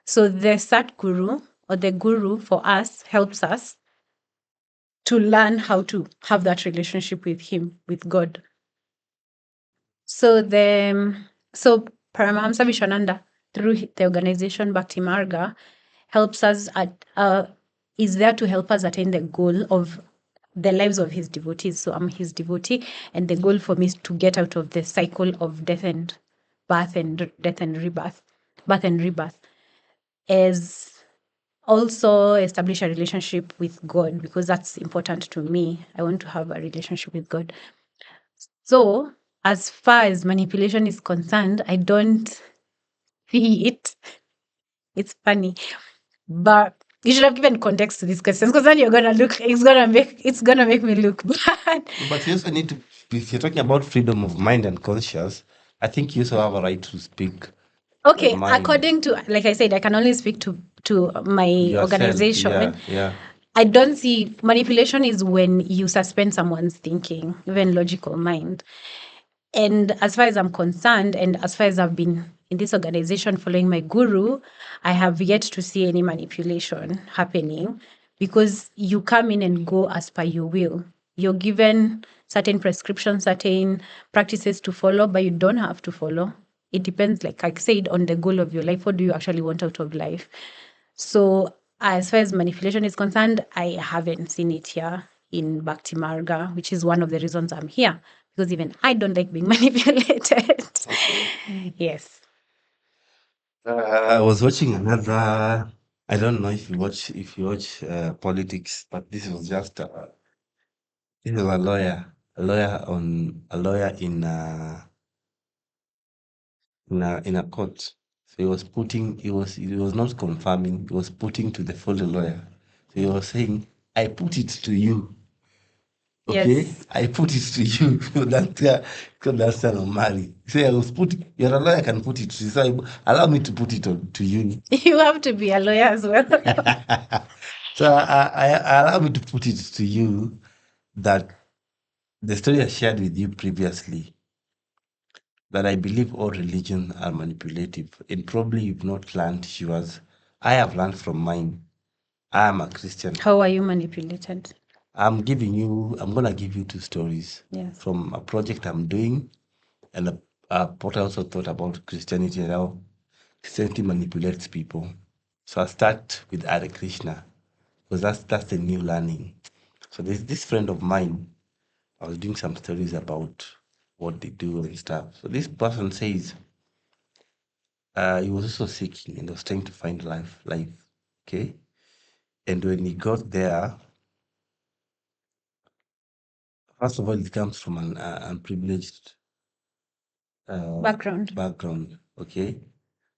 So the Sat Guru, or the Guru for us, helps us to learn how to have that relationship with Him, with God. So Paramahamsa Vishwananda, through the organization Bhakti Marga, helps us is there to help us attain the goal of the lives of his devotees. So I'm his devotee, and the goal for me is to get out of the cycle of death and birth and death and rebirth, birth and rebirth, as also establish a relationship with God, because that's important to me. I want to have a relationship with God. So as far as manipulation is concerned, I don't see it. It's funny, but you should have given context to these questions, because then it's gonna make me look bad. But you also need to, if you're talking about freedom of mind and conscience, I think you also have a right to speak Okay, mind. according to, like I said, I can only speak to my Yourself, organization. yeah. I don't see manipulation is when you suspend someone's thinking, even logical mind. And as far as I'm concerned, and as far as I've been in this organization following my guru, I have yet to see any manipulation happening because you come in and go as per your will. You're given certain prescriptions, certain practices to follow, but you don't have to follow. It depends, like I said, on the goal of your life. What do you actually want out of life? So, as far as manipulation is concerned, I haven't seen it here in Bhakti Marga, which is one of the reasons I'm here, because even I don't like being manipulated. Yes. I was watching another. I don't know if you watch politics, but this was just this is a lawyer in a court. So he was not confirming, he was putting to the fellow lawyer. So he was saying, I put it to you. Okay, Yes. I put it to you. That's Mari. Say I was put. You're a lawyer, I can put it to you. So allow me to put it to you. You have to be a lawyer as well. So I allow me to put it to you that the story I shared with you previously, that I believe all religions are manipulative, and probably you've not learned yours. I have learned from mine. I am a Christian. How are you manipulated? I'm gonna give you two stories Yes. from a project I'm doing, and what I also thought about Christianity and how Christianity manipulates people. So I start with Hare Krishna, because that's the new learning. So there's this friend of mine. I was doing some stories about what they do and stuff. So this person says he was also seeking and was trying to find life. Okay. And when he got there, first of all, it comes from an unprivileged Background. background. Okay.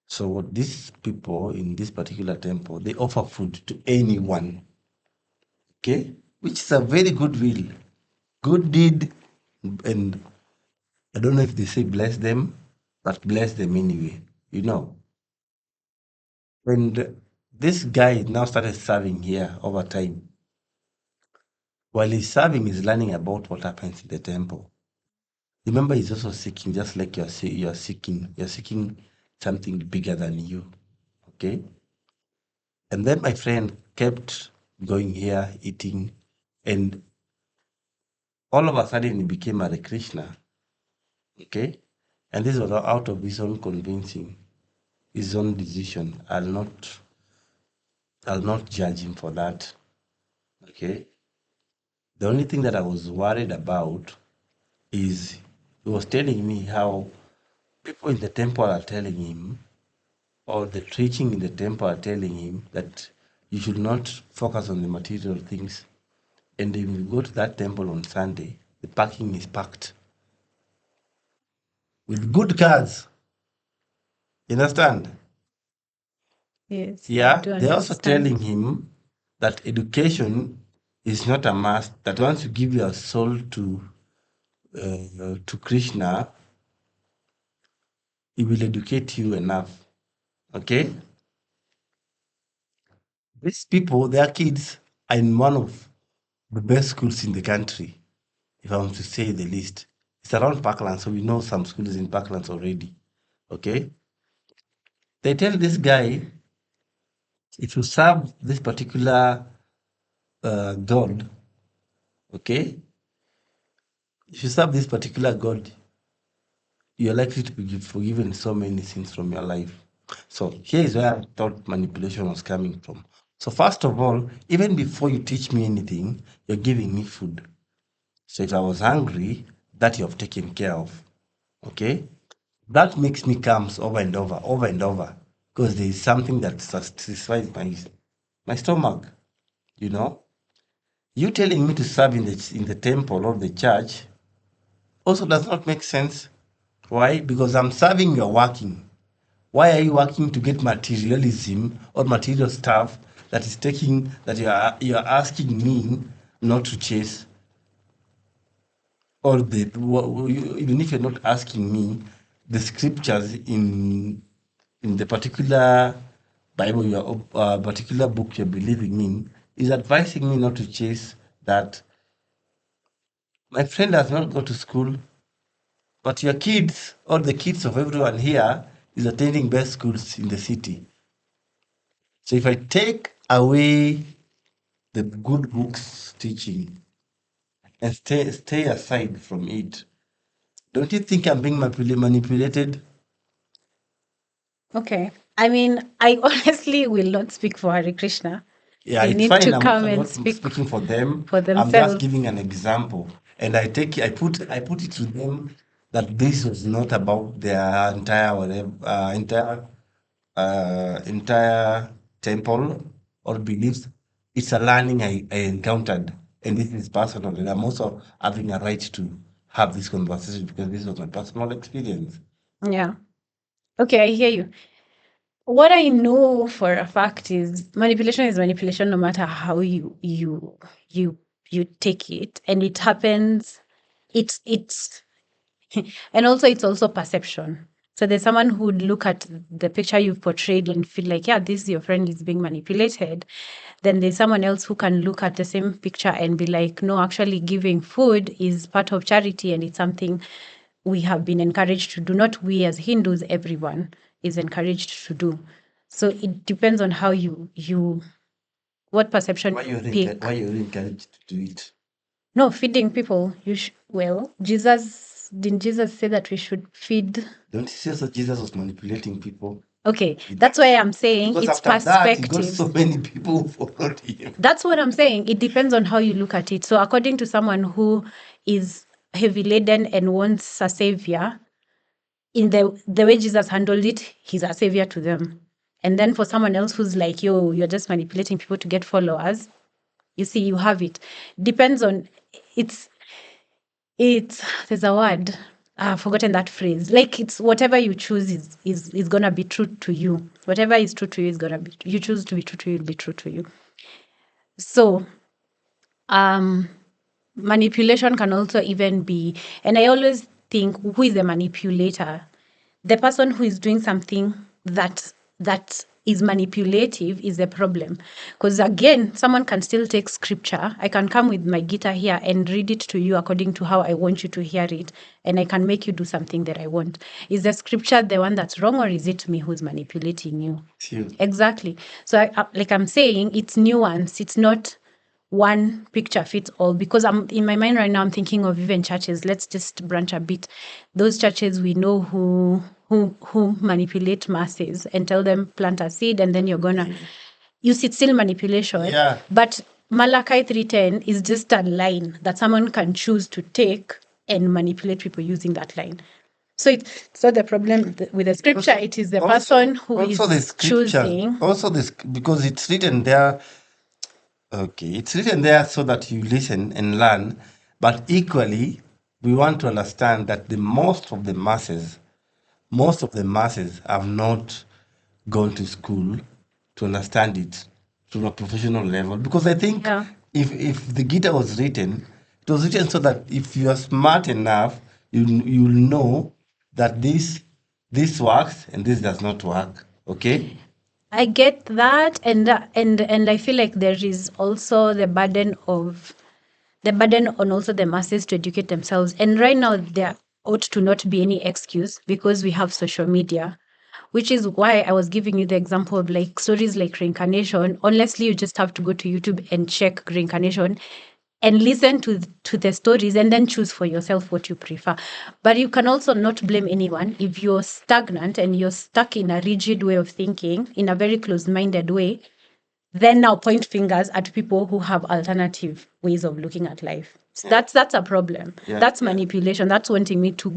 So what these people in this particular temple, they offer food to anyone. Okay. Which is a very good will, good deed. And I don't know if they say bless them, but bless them anyway. You know. And this guy now started serving here over time. While he's serving, he's learning about what happens in the temple. Remember, he's also seeking, just like you're seeking something bigger than you. Okay? And then my friend kept going here, eating, and all of a sudden he became a Krishna. Okay? And this was out of his own convincing, his own decision. I'll not judge him for that. Okay? The only thing that I was worried about is he was telling me how people in the temple are telling him, or the preaching in the temple are telling him, that you should not focus on the material things. And if you go to that temple on Sunday, the parking is packed with good cars. You understand? Yes. I Yeah, do they're also understand. telling him that education is not a must, that once you give your soul to Krishna, he will educate you enough. Okay? These people, their kids are in one of the best schools in the country, if I want to say the least. It's around Parkland, so we know some schools in Parklands already. Okay? They tell this guy, if you serve this particular God, okay? If you serve this particular God, you're likely to be forgiven so many sins from your life. So here is where I thought manipulation was coming from. So first of all, even before you teach me anything, you're giving me food. So if I was hungry, that you have taken care of. Okay? That makes me comes over and over, because there is something that satisfies my stomach. You know? You telling me to serve in the temple of the church also does not make sense. Why? Because I'm serving, you're working. Why are you working to get materialism or material stuff that is taking that you are asking me not to chase? Or even if you're not asking me, the scriptures in the particular Bible, particular book you're believing in, is advising me not to chase that. My friend does not go to school, but your kids, all the kids of everyone here, is attending best schools in the city. So if I take away the good books teaching and stay aside from it, don't you think I'm being manipulated? Okay. I mean, I honestly will not speak for Hare Krishna. Yeah, They it's need fine. to I'm come and not speak speaking for them. for I'm just themselves. giving an example, and I put it to them that this was not about their entire whatever entire temple or beliefs. It's a learning I encountered, and this is personal, and I'm also having a right to have this conversation because this was my personal experience. Yeah. Okay, I hear you. What I know for a fact is manipulation no matter how you take it. And it happens, it's and also it's also perception. So there's someone who would look at the picture you've portrayed and feel like, yeah, this your friend is being manipulated. Then there's someone else who can look at the same picture and be like, no, actually giving food is part of charity and it's something we have been encouraged to do. Not we as Hindus, everyone is encouraged to do. So it depends on how you what perception you pick. Why you're encouraged to do it? No, feeding people. Well, Jesus didn't Jesus say that we should feed? Don't you see that Jesus was manipulating people? Okay, that's why I'm saying Because it's after that, he got perspectives. so many people who followed him. That's what I'm saying. It depends on how you look at it. So, according to someone who is heavy laden and wants a savior, in the way Jesus handled it, he's a savior to them. And then for someone else who's like, yo, you're just manipulating people to get followers, you see, you have it. Depends on it's there's a word. I've forgotten that phrase. Like it's whatever you choose is gonna be true to you. Whatever is true to you is gonna be you choose to be true to you, will be true to you. So manipulation can also even be, and I always think, who is the manipulator? The person who is doing something that is manipulative is the problem. Because again, someone can still take scripture. I can come with my guitar here and read it to you according to how I want you to hear it, and I can make you do something that I want. Is the scripture the one that's wrong, or is it me who's manipulating you? It's you. Exactly. So, like I'm saying, it's nuance. It's not one picture fits all, because I'm in my mind right now, I'm thinking of even churches. Let's just branch a bit. Those churches we know who manipulate masses and tell them plant a seed and then you're gonna use it. Still manipulation. Yeah. But Malachi 3:10 is just a line that someone can choose to take and manipulate people using that line. So it's not the problem with the scripture. It is the person who is choosing. Also, this because it's written there. Okay, it's written there so that you listen and learn, but equally, we want to understand that the most of the masses have not gone to school to understand it to a professional level. Because I think Yeah. if the Gita was written, it was written so that if you are smart enough, you'll know that this works and this does not work. Okay. I get that, and I feel like there is also the burden on also the masses to educate themselves. And right now, there ought to not be any excuse because we have social media, which is why I was giving you the example of like stories like reincarnation. Honestly, you just have to go to YouTube and check reincarnation and listen to the stories and then choose for yourself what you prefer. But you can also not blame anyone if you're stagnant and you're stuck in a rigid way of thinking, in a very closed-minded way. Then now point fingers at people who have alternative ways of looking at life. So that's a problem. Yeah, That's yeah. manipulation. That's wanting me to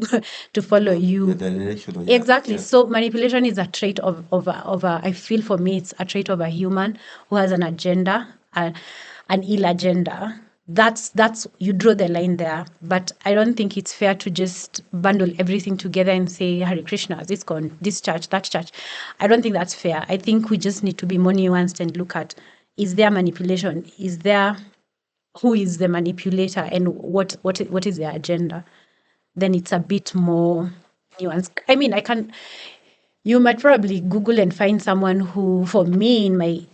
to follow you. The direction of- yeah, Exactly. yeah. So manipulation is a trait of a, I feel for me, it's a trait of a human who has an agenda, an ill agenda. That's you draw the line there. But I don't think it's fair to just bundle everything together and say Hare Krishna, this church, that church. I don't think that's fair. I think we just need to be more nuanced and look at, is there manipulation? Is there, who is the manipulator, and what is their agenda? Then it's a bit more nuanced. I mean, You might probably Google and find someone who, for me,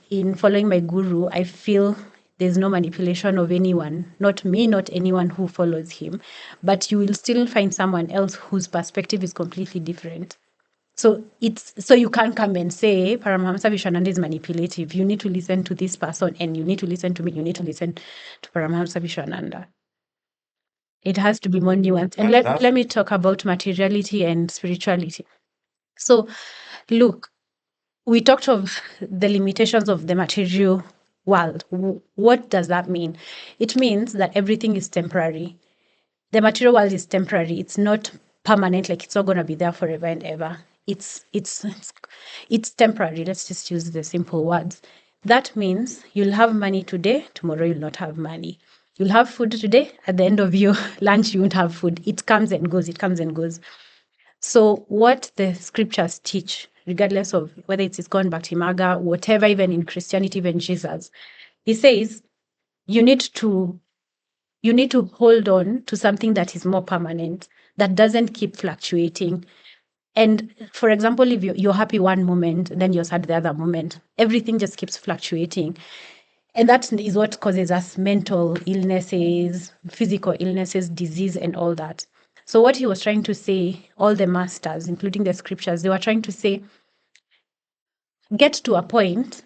in following my guru, I feel there's no manipulation of anyone, not me, not anyone who follows him, but you will still find someone else whose perspective is completely different. So you can't come and say Paramahamsa Viswananda is manipulative. You need to listen to this person, and you need to listen to me. You need to listen to Paramahamsa Viswananda. It has to be more nuanced. And let me talk about materiality and spirituality. So, look, we talked of the limitations of the material world. What does that mean? It means that everything is temporary. The material world is temporary. It's not permanent, like it's not going to be there forever and ever. It's temporary. Let's just use the simple words. That means you'll have money today, tomorrow you'll not have money. You'll have food today, at the end of your lunch you won't have food. It comes and goes, it comes and goes. So what the scriptures teach, regardless of whether it's Iskon, Bhakti-Marga, whatever, even in Christianity, even Jesus, he says you need to hold on to something that is more permanent, that doesn't keep fluctuating. And for example, if you're happy one moment, then you're sad the other moment, everything just keeps fluctuating. And that is what causes us mental illnesses, physical illnesses, disease, and all that. So what he was trying to say, all the masters, including the scriptures, they were trying to say, get to a point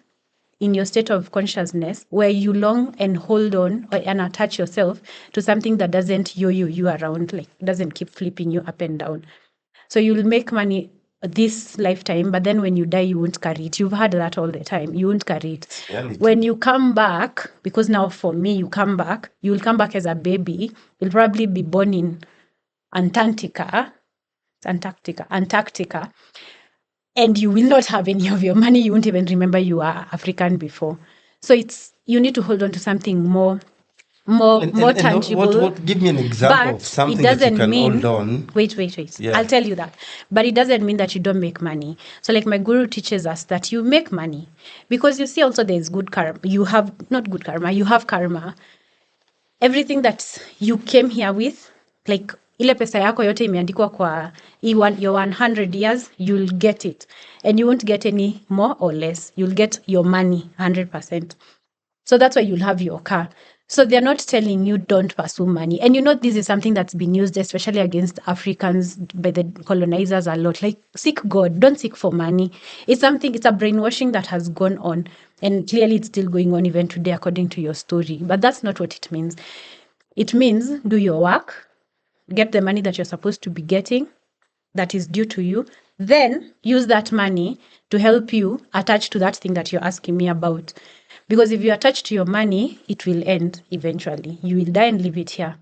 in your state of consciousness where you long and hold on and attach yourself to something that doesn't yo-yo you around, like doesn't keep flipping you up and down. So you'll make money this lifetime, but then when you die, you won't carry it. You've heard that all the time. You won't carry it. Reality. When you come back, because now for me, you will come back as a baby. You'll probably be born in Antarctica, and you will not have any of your money. You won't even remember you are African before. So you need to hold on to something more tangible. What? Give me an example of something that you can hold on. Wait. Yeah. I'll tell you that. But it doesn't mean that you don't make money. So like my guru teaches us that you make money. Because you see also there's good karma. You have karma. Everything that you came here with, like ile pesa yako yote imeandikwa kwa your 100 years, you'll get it. And you won't get any more or less. You'll get your money 100%. So that's why you'll have your car. So they're not telling you don't pursue money. And this is something that's been used especially against Africans by the colonizers a lot. Like, seek God, don't seek for money. It's a brainwashing that has gone on. And clearly it's still going on even today according to your story. But that's not what it means. It means do your work, get the money that you're supposed to be getting, that is due to you, then use that money to help you attach to that thing that you're asking me about. Because if you attach to your money, it will end eventually. You will die and leave it here.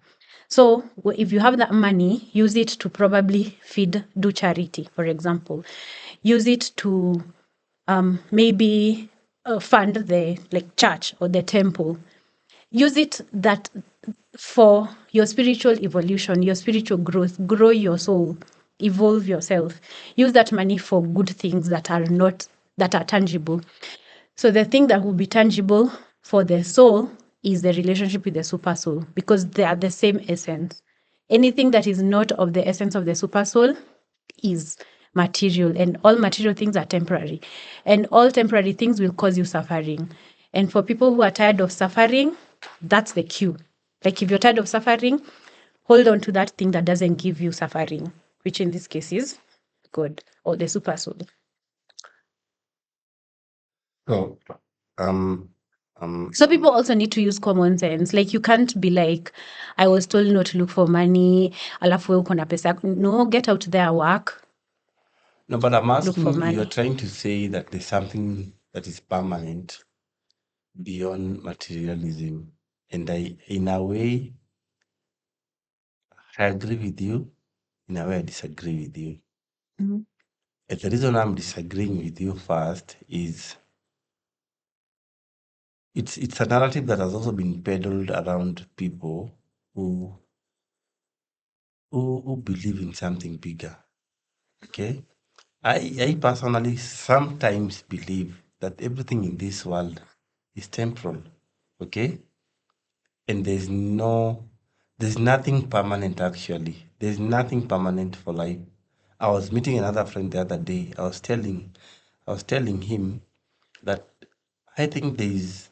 So if you have that money, use it to probably do charity, for example. Use it to maybe fund the church or the temple. Use it that for your spiritual evolution, your spiritual growth, grow your soul, evolve yourself. Use that money for good things that are tangible. So the thing that will be tangible for the soul is the relationship with the super soul, because they are the same essence. Anything that is not of the essence of the super soul is material, and all material things are temporary. And all temporary things will cause you suffering. And for people who are tired of suffering, that's the cue. Like if you're tired of suffering, hold on to that thing that doesn't give you suffering, which in this case is God or the super soul. So, So people also need to use common sense. Like you can't be like, I was told not to look for money, alafu wewe uko na pesa. No, get out there, work. no, but I'm Look for asking, money. you're trying to say that there's something that is permanent beyond materialism. And in a way, I agree with you. In a way, I disagree with you. Mm-hmm. And the reason I'm disagreeing with you first is it's a narrative that has also been peddled around people who believe in something bigger. Okay? I personally sometimes believe that everything in this world is temporal. Okay? And there's nothing permanent actually. There's nothing permanent for life. I was meeting another friend the other day. I was telling him that I think there's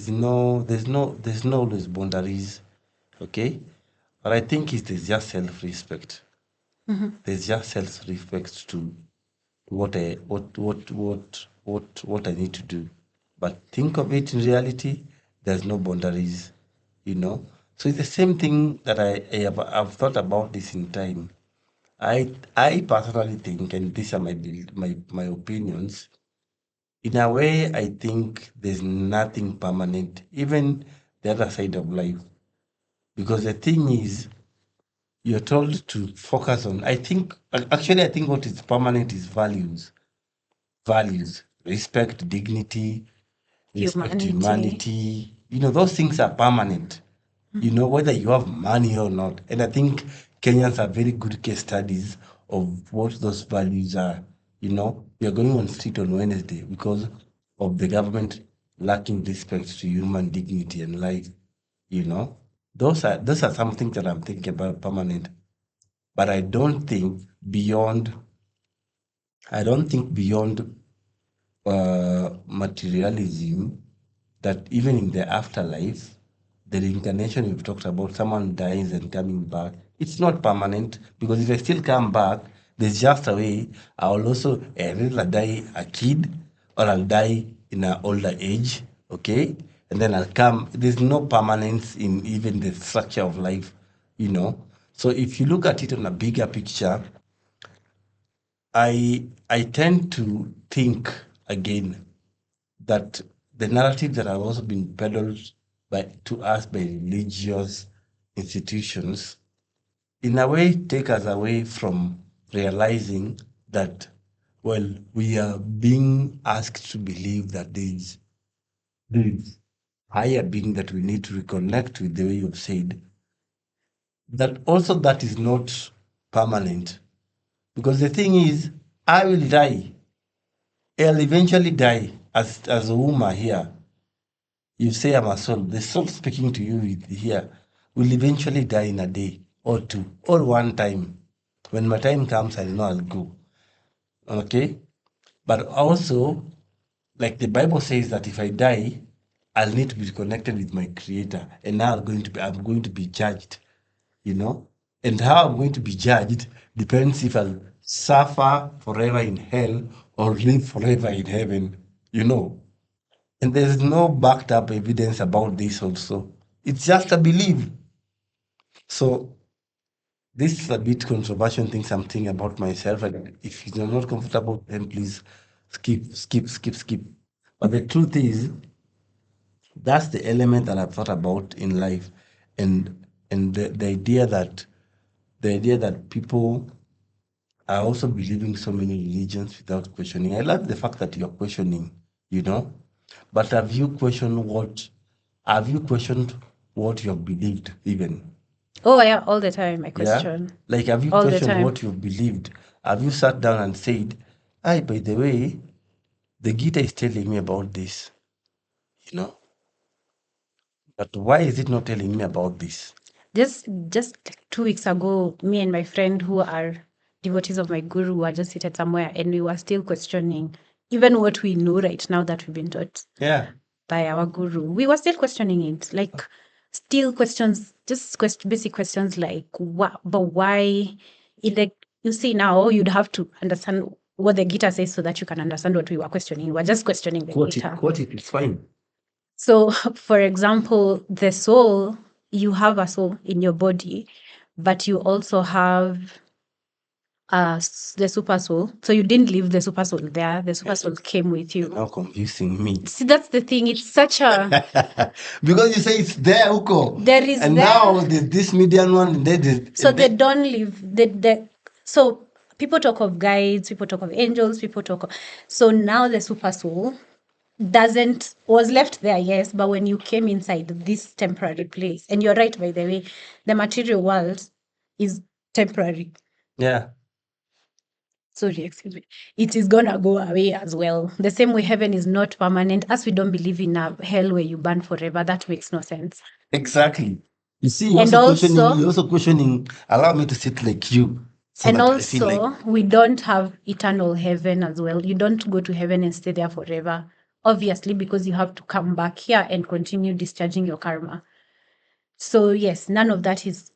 no always boundaries, okay? But I think there's just self-respect. There's just self-respect to what I need to do. But think of it in reality, there's no boundaries, you know. So it's the same thing that I've thought about this in time. I personally think, and these are my opinions. In a way, I think there's nothing permanent, even the other side of life. Because the thing is, you're told to focus on. I think what is permanent is values, respect, dignity, respect humanity. Those things are permanent. Whether you have money or not. And I think Kenyans are very good case studies of what those values are. We are going on street on Wednesday because of the government lacking respect to human dignity and life. You know, those are some things that I'm thinking about permanent. But beyond. I don't think beyond materialism, that even in the afterlife, the reincarnation we've talked about, someone dies and coming back, it's not permanent, because if I still come back, there's just a way. I'll also either die a kid or I'll die in an older age, okay? And then I'll come. There's no permanence in even the structure of life, you know. So if you look at it on a bigger picture, I tend to think again that the narrative that have also been peddled to us by religious institutions, in a way, take us away from realizing that, well, we are being asked to believe that there is higher being that we need to reconnect with, the way you've said, that also that is not permanent. Because the thing is, I will die. I'll eventually die as a woman here. You say I'm a soul. The soul speaking to you here will eventually die in a day or two or one time. When my time comes, I know I'll go. Okay? But also, like the Bible says that if I die, I'll need to be connected with my creator. And now I'm going to be judged, you know? And how I'm going to be judged depends if I'll suffer forever in hell or live forever in heaven, you know? And there's no backed up evidence about this also. It's just a belief. So this is a bit controversial things I'm thinking about myself. And if you're not comfortable, then please skip. But the truth is, that's the element that I've thought about in life. And the idea that people are also believing so many religions without questioning. I love the fact that you're questioning, you know. But have you questioned what you've believed even? Oh, yeah, all the time I Yeah? question. Like, have you All the questioned time. what you've believed? Have you sat down and said, by the way, the Gita is telling me about this, you know? But why is it not telling me about this? Just like 2 weeks ago, me and my friend who are devotees of my guru were just seated somewhere and we were still questioning even what we know right now that we've been taught Yeah. by our guru. We were still questioning it, like still questions, just basic questions like what, but why? You see, now you'd have to understand what the Gita says so that you can understand what we were questioning. We're just questioning the Gita. Quote it, it's fine. So, for example, the soul, you have a soul in your body, but you also have the super soul. So you didn't leave the super soul there. The super soul came with you. You're now confusing me. See, that's the thing. It's such a Because you say it's there, Uko. there is And there. now there's this median one. So they don't live. So people talk of guides, people talk of angels, people talk of. So now the super soul was left there, yes, but when you came inside this temporary place, and you're right, by the way, the material world is temporary. Yeah. Sorry, excuse me. It is gonna go away as well. The same way heaven is not permanent, as we don't believe in a hell where you burn forever. That makes no sense. Exactly. You see, And you're also questioning, allow me to sit like you. So And that I feel like also, we don't have eternal heaven as well. You don't go to heaven and stay there forever, obviously, because you have to come back here and continue discharging your karma. So yes, none of that is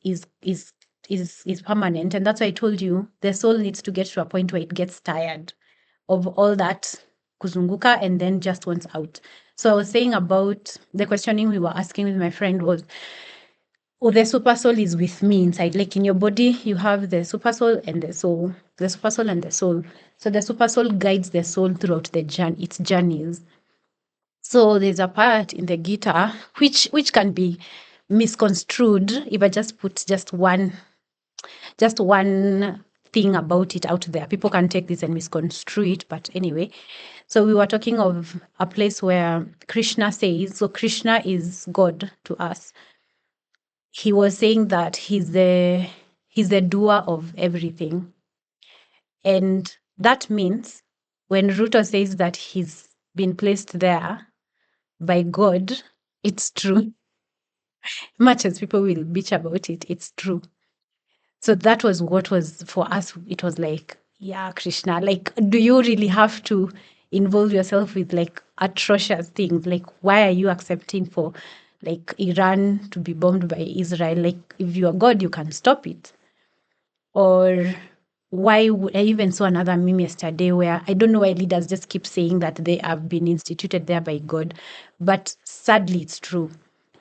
permanent, and that's why I told you the soul needs to get to a point where it gets tired of all that kuzunguka and then just wants out. So I was saying about the questioning we were asking with my friend was, oh, the super soul is with me inside. Like in your body, you have the super soul and the soul, the super soul and the soul. So the super soul guides the soul throughout the journey, its journeys. So there's a part in the guitar which can be misconstrued if I just put just one thing about it out there. People can take this and misconstrue it, but anyway. So we were talking of a place where Krishna says, so Krishna is God to us. He was saying that he's the doer of everything. And that means when Ruto says that he's been placed there by God, it's true. Much as people will bitch about it, it's true. So that was what was for us. It was like, yeah, Krishna, like, do you really have to involve yourself with like atrocious things? Like, why are you accepting for like Iran to be bombed by Israel? Like, if you are God, you can stop it. Or why would I even saw another meme yesterday where I don't know why leaders just keep saying that they have been instituted there by God, but sadly it's true.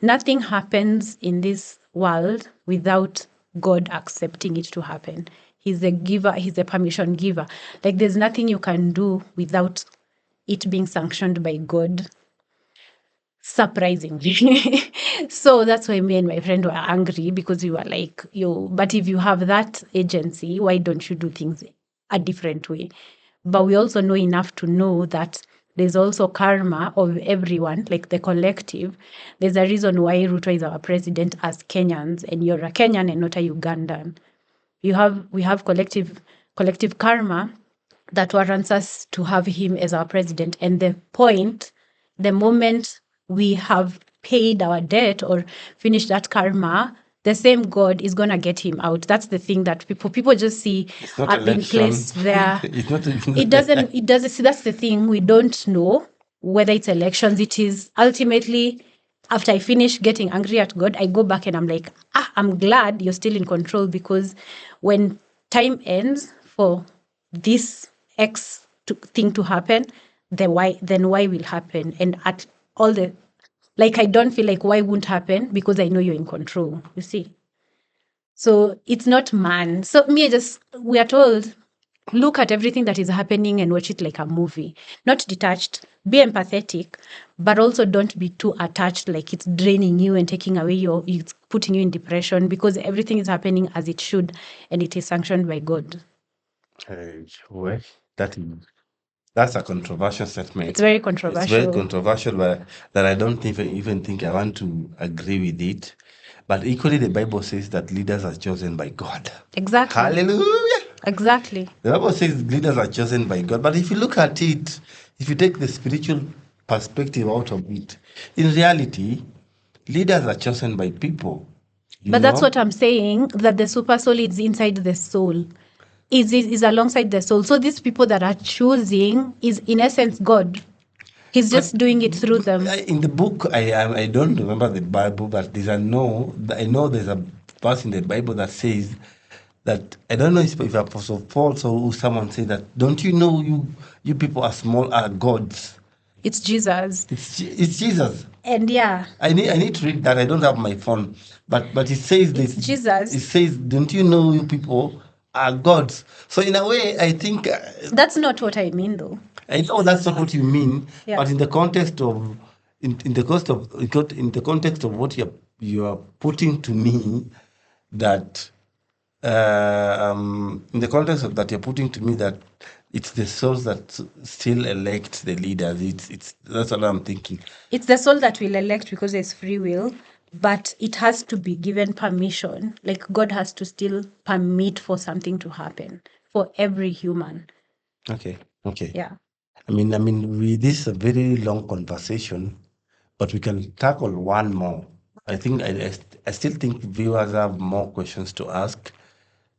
Nothing happens in this world without God accepting it to happen. He's the giver, he's the permission giver. Like there's nothing you can do without it being sanctioned by God, surprisingly. So that's why me and my friend were angry because we were like, yo, but if you have that agency, why don't you do things a different way? But we also know enough to know that there's also karma of everyone, like the collective. There's a reason why Ruto is our president as Kenyans, and you're a Kenyan and not a Ugandan. We have collective karma that warrants us to have him as our president. And the moment we have paid our debt or finished that karma, the same God is gonna get him out. That's the thing that people just see. it's not I've been election. placed there. It's not even It doesn't see, that's the thing. We don't know whether it's elections. It is ultimately after I finish getting angry at God, I go back and I'm like, I'm glad you're still in control, because when time ends for this thing to happen, then why will happen? And at all the, like, I don't feel like why won't happen because I know you're in control, you see. So it's not man. So we are told, look at everything that is happening and watch it like a movie. Not detached, be empathetic, but also don't be too attached, like it's draining you and taking away it's putting you in depression, because everything is happening as it should and it is sanctioned by God. well, that's a controversial statement. It's very It's very controversial. controversial, but that I don't even think I want to agree with it. But equally, the Bible says that leaders are chosen by God. Exactly. Hallelujah. Exactly. The Bible says leaders are chosen by God. But if you look at it, if you take the spiritual perspective out of it, in reality, leaders are chosen by people. But that's what I'm saying, that the super soul is inside the soul, is alongside the soul. So these people that are choosing is in essence God. He's just doing it through them. In the book, I don't remember the Bible, but I know there's a verse in the Bible that says that, I don't know if Apostle Paul or someone said that, don't you know you people are small, are gods. It's Jesus. It's Jesus. And yeah, I need to read that. I don't have my phone, but it says this. it's Jesus. It says, don't you know you people are gods? So in a way, I think That's not what I mean, though. I know that's not what you mean, Yeah. but in the context of in the context of what you are putting to me, that in the context of that you're putting to me, that it's the souls that still elect the leaders. It's that's what I'm thinking. It's the soul that will elect because there's free will, but it has to be given permission. Like God has to still permit for something to happen for every human. Okay. Yeah. I mean, this is a very long conversation, but we can tackle one more. I think I still think viewers have more questions to ask,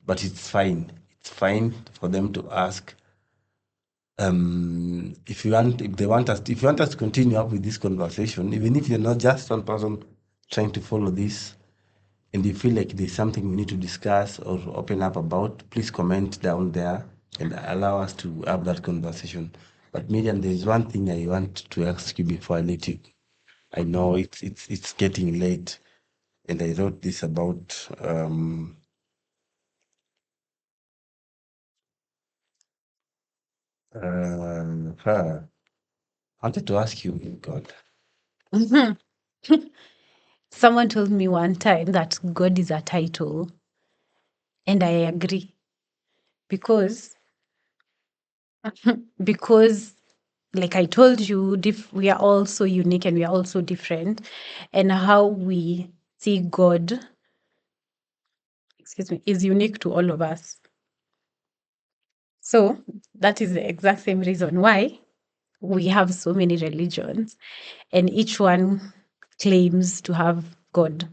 but it's fine. it's fine for them to ask. If you want, if you want us to continue up with this conversation, even if you're not just one person trying to follow this, and you feel like there's something we need to discuss or open up about, please comment down there and allow us to have that conversation. But Miriam, there's one thing I want to ask you before I let you. I know it's getting late, and I wrote this about her. I wanted to ask you, God. Mhm. Someone told me one time that God is a title, and I agree because because like I told you, we are all so unique and we are all so different, and how we see God, excuse me, is unique to all of us. So that is the exact same reason why we have so many religions, and each one claims to have God.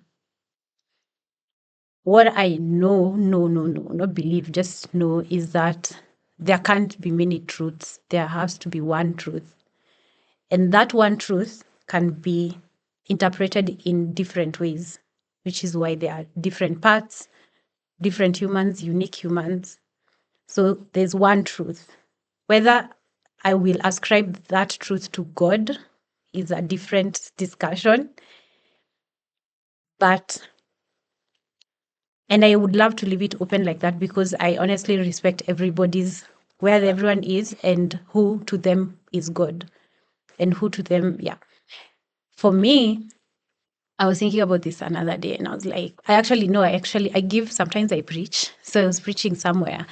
What I know, not believe, just know is that there can't be many truths. There has to be one truth. And that one truth can be interpreted in different ways, which is why there are different parts, different humans, unique humans. So there's one truth. Whether I will ascribe that truth to God is a different discussion. But and I would love to leave it open like that because I honestly respect everybody's where everyone is and who to them is God and who to them, yeah. For me, I was thinking about this another day and I was like, I give, sometimes I preach. So I was preaching somewhere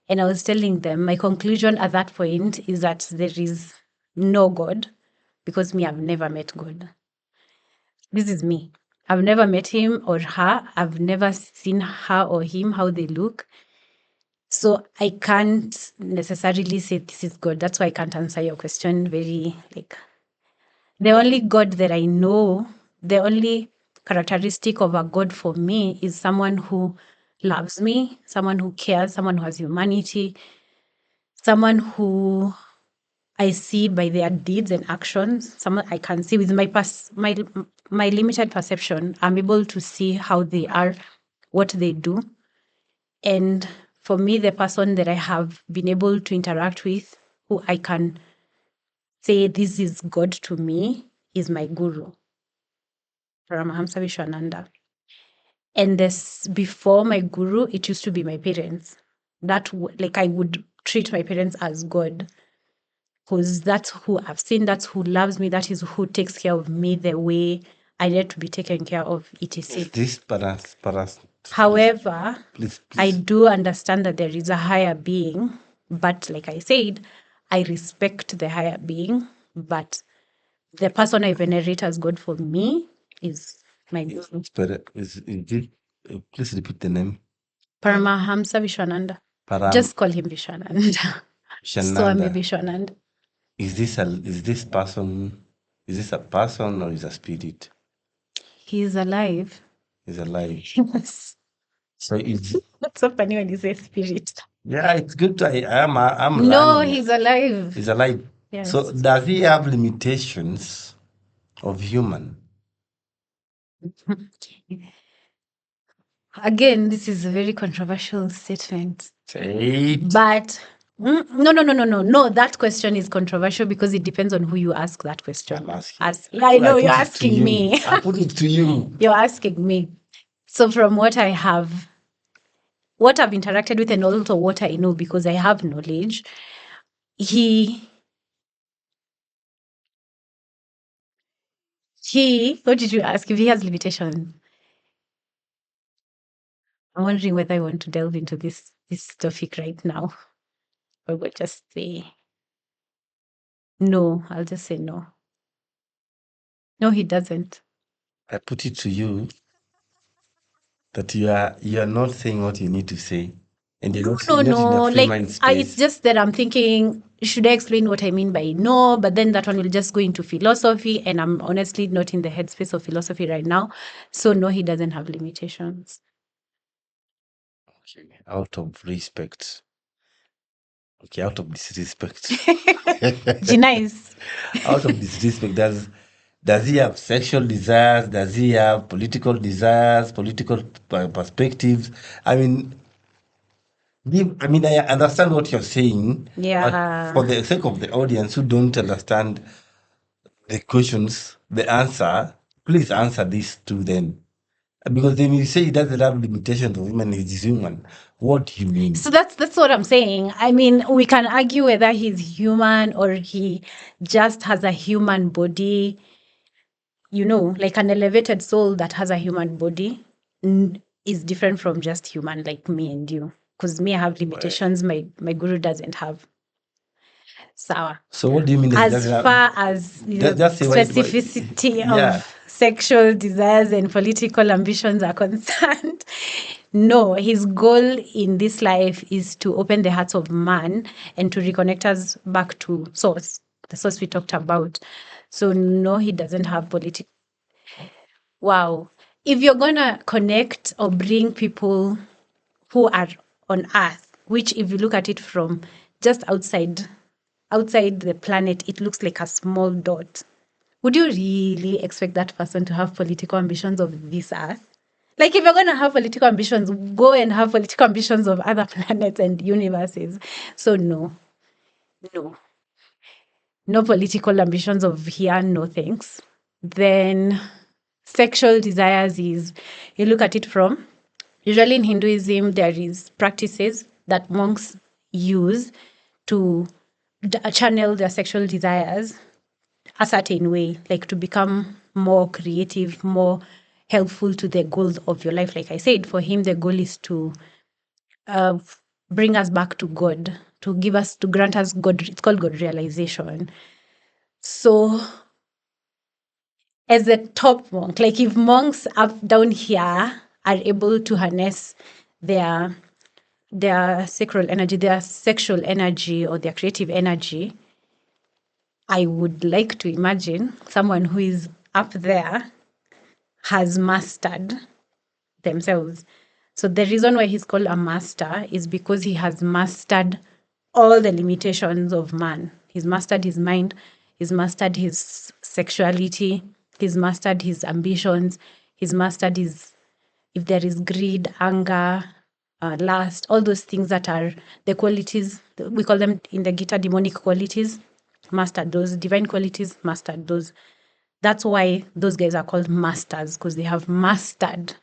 and I was telling them my conclusion at that point is that there is no God because me, I've never met God. This is me. I've never met him or her. I've never seen her or him, how they look. So I can't necessarily say this is God. That's why I can't answer your question very like the only God that I know, the only characteristic of a God for me is someone who loves me, someone who cares, someone who has humanity, someone who I see by their deeds and actions. Someone I can see with my limited perception. I'm able to see how they are, what they do. And for me, the person that I have been able to interact with, who I can say this is God to me, is my guru, Paramahamsa Vishwananda. And this before my guru, it used to be my parents. Like I would treat my parents as God because that's who I've seen, that's who loves me, that is who takes care of me the way I need to be taken care of, etc. This paras. However, Please. I do understand that there is a higher being, but like I said, I respect the higher being, but the person I venerate as God for me is my guru. Please repeat the name. Paramahamsa Vishwananda. Just call him Vishwananda. Swami Shananda. Vishwananda. Is this a person or is a spirit? He is alive. He's alive. Yes. So it's What's so funny when you say spirit? yeah, it's good. I'm No, learning. he's alive. He's alive. Yes. So does he have limitations of human? Again, this is a very controversial statement. Say it. But no. That question is controversial because it depends on who you ask that question. I'm asking. I know put you're it to asking you. me. I put it to you. You're asking me. So from what I have, what I've interacted with and also what I know because I have knowledge, what did you ask? If he has limitations. I'm wondering whether I want to delve into this topic right now. Or we'll just say no. I'll just say no. No, he doesn't. I put it to you that you are not saying what you need to say. And you're not in a free Like mind it's space. just that I'm thinking, should I explain what I mean by no? But then that one will just go into philosophy, and I'm honestly not in the headspace of philosophy right now. So no, he doesn't have limitations. Out of respect. Okay, out of disrespect. Nice. Out of disrespect, does he have sexual desires? Does he have political desires, political perspectives? I mean, I understand what you're saying, but for Yeah. the sake of the audience who don't understand the questions, the answer, please answer this to them. Because then you say he doesn't have limitations of human, he's human. What do you mean? So that's what I'm saying. I mean, we can argue whether he's human or he just has a human body, like an elevated soul that has a human body is different from just human like me and you. Because me, I have limitations my guru doesn't have. Sawa. So what do you mean that he As doesn't have? far as Just say specificity yeah. of sexual desires and political ambitions are concerned, no, his goal in this life is to open the hearts of man and to reconnect us back to source, the source we talked about. So no, he doesn't have political. Wow. If you're gonna connect or bring people who are on Earth, which if you look at it from just outside the planet, it looks like a small dot. Would you really expect that person to have political ambitions of this Earth? Like, if you're going to have political ambitions, go and have political ambitions of other planets and universes. So, no, no political ambitions of here, no thanks. Then, sexual desires is, you look at it from, usually in Hinduism, there is practices that monks use to channel their sexual desires a certain way, like to become more creative, more helpful to the goals of your life. Like I said, for him, the goal is to uh, bring us back to God, to grant us God. It's called God realization. So, as a top monk, like if monks up down here are able to harness their sacral energy, their sexual energy, or their creative energy, I would like to imagine someone who is up there has mastered themselves. So the reason why he's called a master is because he has mastered all the limitations of man. He's mastered his mind, he's mastered his sexuality, he's mastered his ambitions, he's mastered his, if there is greed, anger, lust, all those things that are the qualities, we call them in the Gita demonic qualities, mastered those, divine qualities, mastered those. That's why those guys are called masters, because they have mastered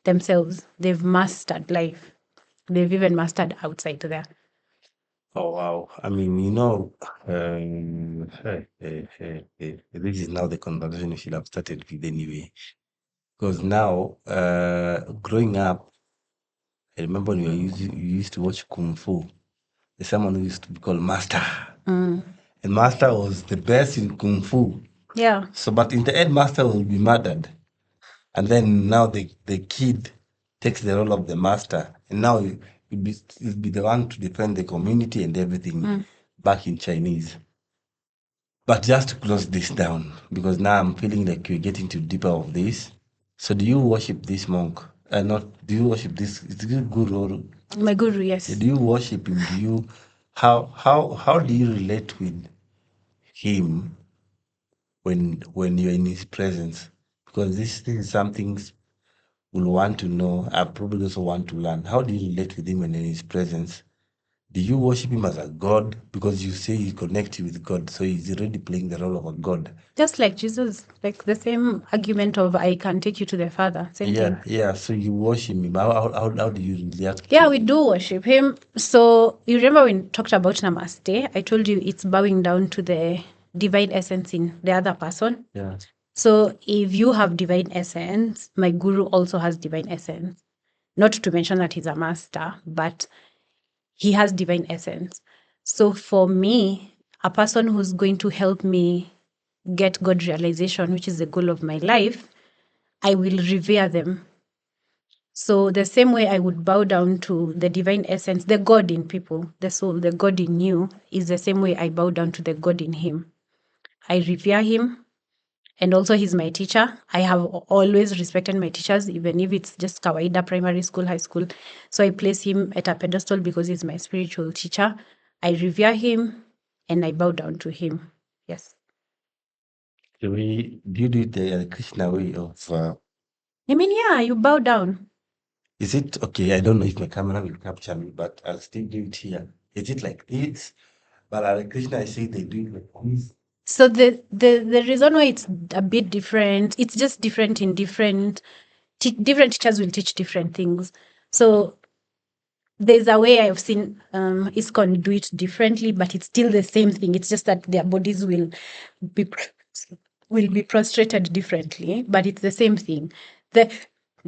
themselves. They've mastered life. They've even mastered outside there. Oh wow! I mean, this is now the conversation we should have started with anyway. Because now, growing up, I remember when you used to watch Kung Fu. There's someone who used to be called Master, and Master was the best in Kung Fu. Yeah. So, but in the end, Master will be murdered, and then now the kid takes the role of the master, and now he'll be the one to defend the community and everything back in Chinese. But just to close this down, because now I'm feeling like we're getting too deeper of this. So do you worship this monk? Not do you worship this? Is this guru? My guru, yes. Do you worship him? Do you how do you relate with him when you're in his presence? Because this is something will want to know. I probably also want to learn. How do you relate with him when in his presence? Do you worship him as a god? Because you say he connects you with God, so he's already playing the role of a god. Just like Jesus, like the same argument of I can take you to the Father. Same thing. Yeah. So you worship him. How do you react? Yeah, we do worship him. So you remember when we talked about Namaste, I told you it's bowing down to the divine essence in the other person. Yeah. So if you have divine essence, my guru also has divine essence. Not to mention that he's a master, but he has divine essence. So for me, a person who's going to help me get God realization, which is the goal of my life, I will revere them. So the same way I would bow down to the divine essence, the God in people, the soul, the God in you, is the same way I bow down to the God in him. I revere him. And also, he's my teacher. I have always respected my teachers, even if it's just kawaida, primary school, high school. So I place him at a pedestal because he's my spiritual teacher. I revere him and I bow down to him. Yes. Do you do it the Krishna way of? I mean, yeah, you bow down. Is it okay? I don't know if my camera will capture me, but I'll still do it here. Is it like this? But Hare Krishna, I say they do it like this. So the reason why it's a bit different, it's just different in different teachers will teach different things. So there's a way I've seen ISKCON do it differently, but it's still the same thing. It's just that their bodies be will be prostrated differently, but it's the same thing. The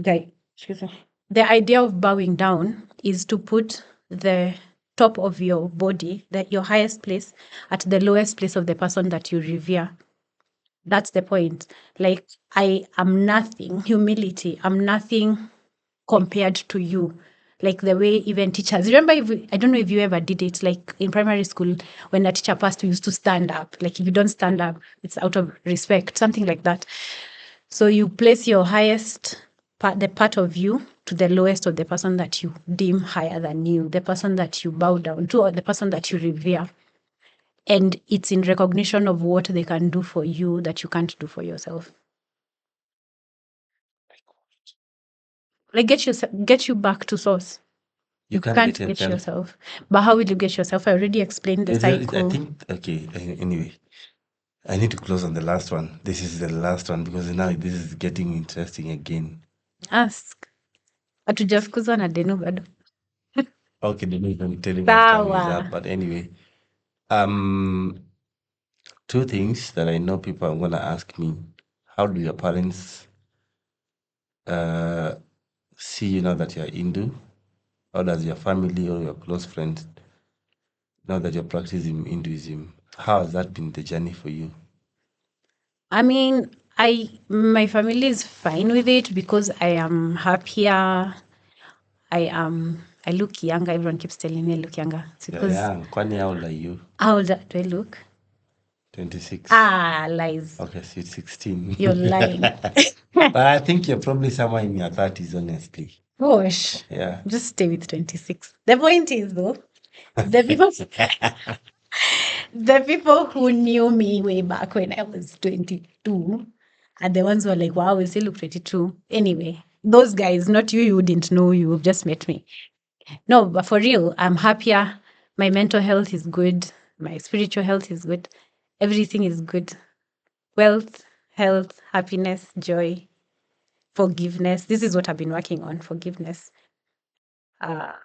guy, excuse me. The idea of bowing down is to put the top of your body, your highest place, at the lowest place of the person that you revere. That's the point. Like, I am nothing, humility, I'm nothing compared to you. Like the way even teachers, remember, I don't know if you ever did it, like in primary school, when a teacher passed, we used to stand up. Like if you don't stand up, it's out of respect, something like that. So you place your highest part, the part of you, to the lowest of the person that you deem higher than you, the person that you bow down to, or the person that you revere. And it's in recognition of what they can do for you that you can't do for yourself. Like get you back to source. You You can't can't get get yourself. yourself. But how will you get yourself? I already explained the I cycle. think, okay, anyway, I need to close on the last one. This is the last one because now this is getting interesting again. Ask. Hatujafukuzwa na denu bado. Okay, they may be telling us time is Sawa. up, but anyway, two things that I know people are gonna ask me: how do your parents see you now that you're Hindu? How does your family or your close friends now that you're practicing Hinduism? How has that been the journey for you? I mean, my family is fine with it because I am happier. I look younger. Everyone keeps telling me I look younger. It's You're because young. Kwani, how old are you? how old do I look? 26. Lies. Okay, so it's 16. You're lying. But I think you're probably somewhere in your 30s, honestly. Gosh. Yeah. Just stay with 26. The point is though, the people the people who knew me way back when I was 22 are the ones who are like, wow, you still look 22. Anyway, those guys, not you, you wouldn't know, you've just met me. No, but for real, I'm happier. My mental health is good. My spiritual health is good. Everything is good. Wealth, health, happiness, joy, forgiveness. This is what I've been working on, forgiveness.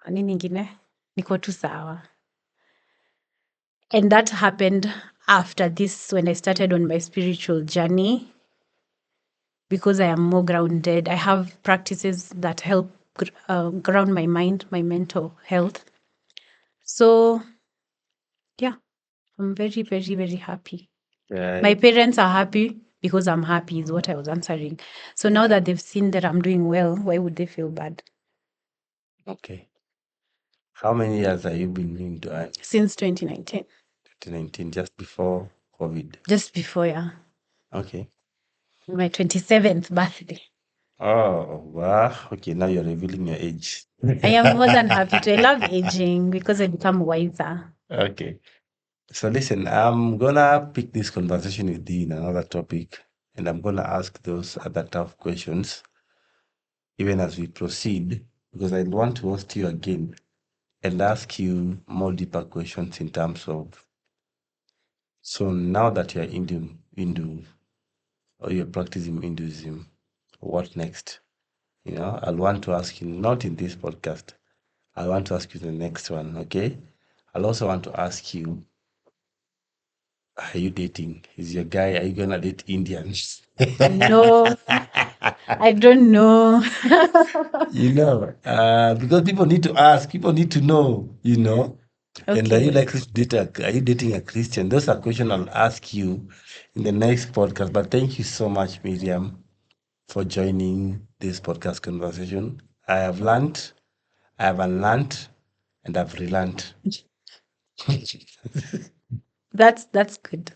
Nini ingine? Niko tu sawa. And that happened after this, when I started on my spiritual journey, because I am more grounded. I have practices that help ground my mind, my mental health. So, yeah, I'm very, very, very happy. My parents are happy because I'm happy, is what I was answering. So now that they've seen that I'm doing well, why would they feel bad? Okay. How many years have you been into Since 2019, 2019, just before COVID? just before, yeah, Okay. my 27th birthday. Oh, wow. Okay, now you're revealing your age. I am more than happy to. I love aging because I become wiser. Okay. So listen, I'm gonna pick this conversation with you in another topic, and I'm gonna ask those other tough questions even as we proceed, because I want to host you again and ask you more deeper questions in terms of, so now that you're Hindu or you're practicing Hinduism, what next? I'll want to ask you, not in this podcast, I want to ask you the next one, okay? I'll also want to ask you, are you dating? Is your guy, are you gonna date Indians? No, I don't know. Because people need to ask, people need to know. And are you Okay. likely to are you dating a Christian? Those are questions I'll ask you in the next podcast. But thank you so much, Miriam, for joining this podcast conversation. I have learned, I have unlearned, and I've relearned. That's good.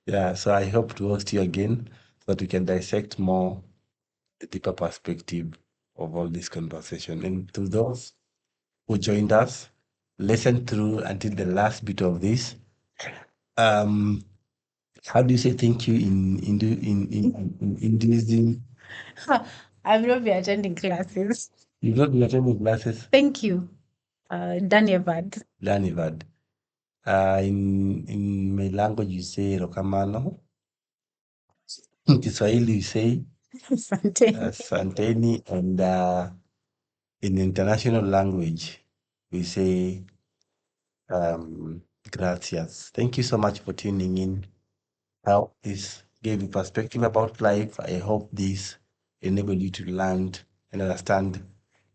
Yeah, so I hope to host you again. that we can dissect more the deeper perspective of all this conversation. And to those who joined us, listen through until the last bit of this. Um, how do you say thank you in Hinduism? I've not been attending classes. You've not been attending classes? Thank you. Dhanyavad. Dhanyavad. In my language, you say Rokamano. In Kiswahili, you say Asante. Santeni. And in international language, we say gracias. Thank you so much for tuning in. I hope this gave you perspective about life. I hope this enabled you to learn and understand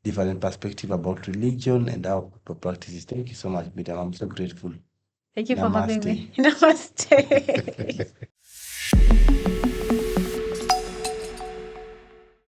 different perspective about religion and how people practice it. Thank you so much, Miriam. I'm so grateful. Thank you for having me. Namaste. Namaste.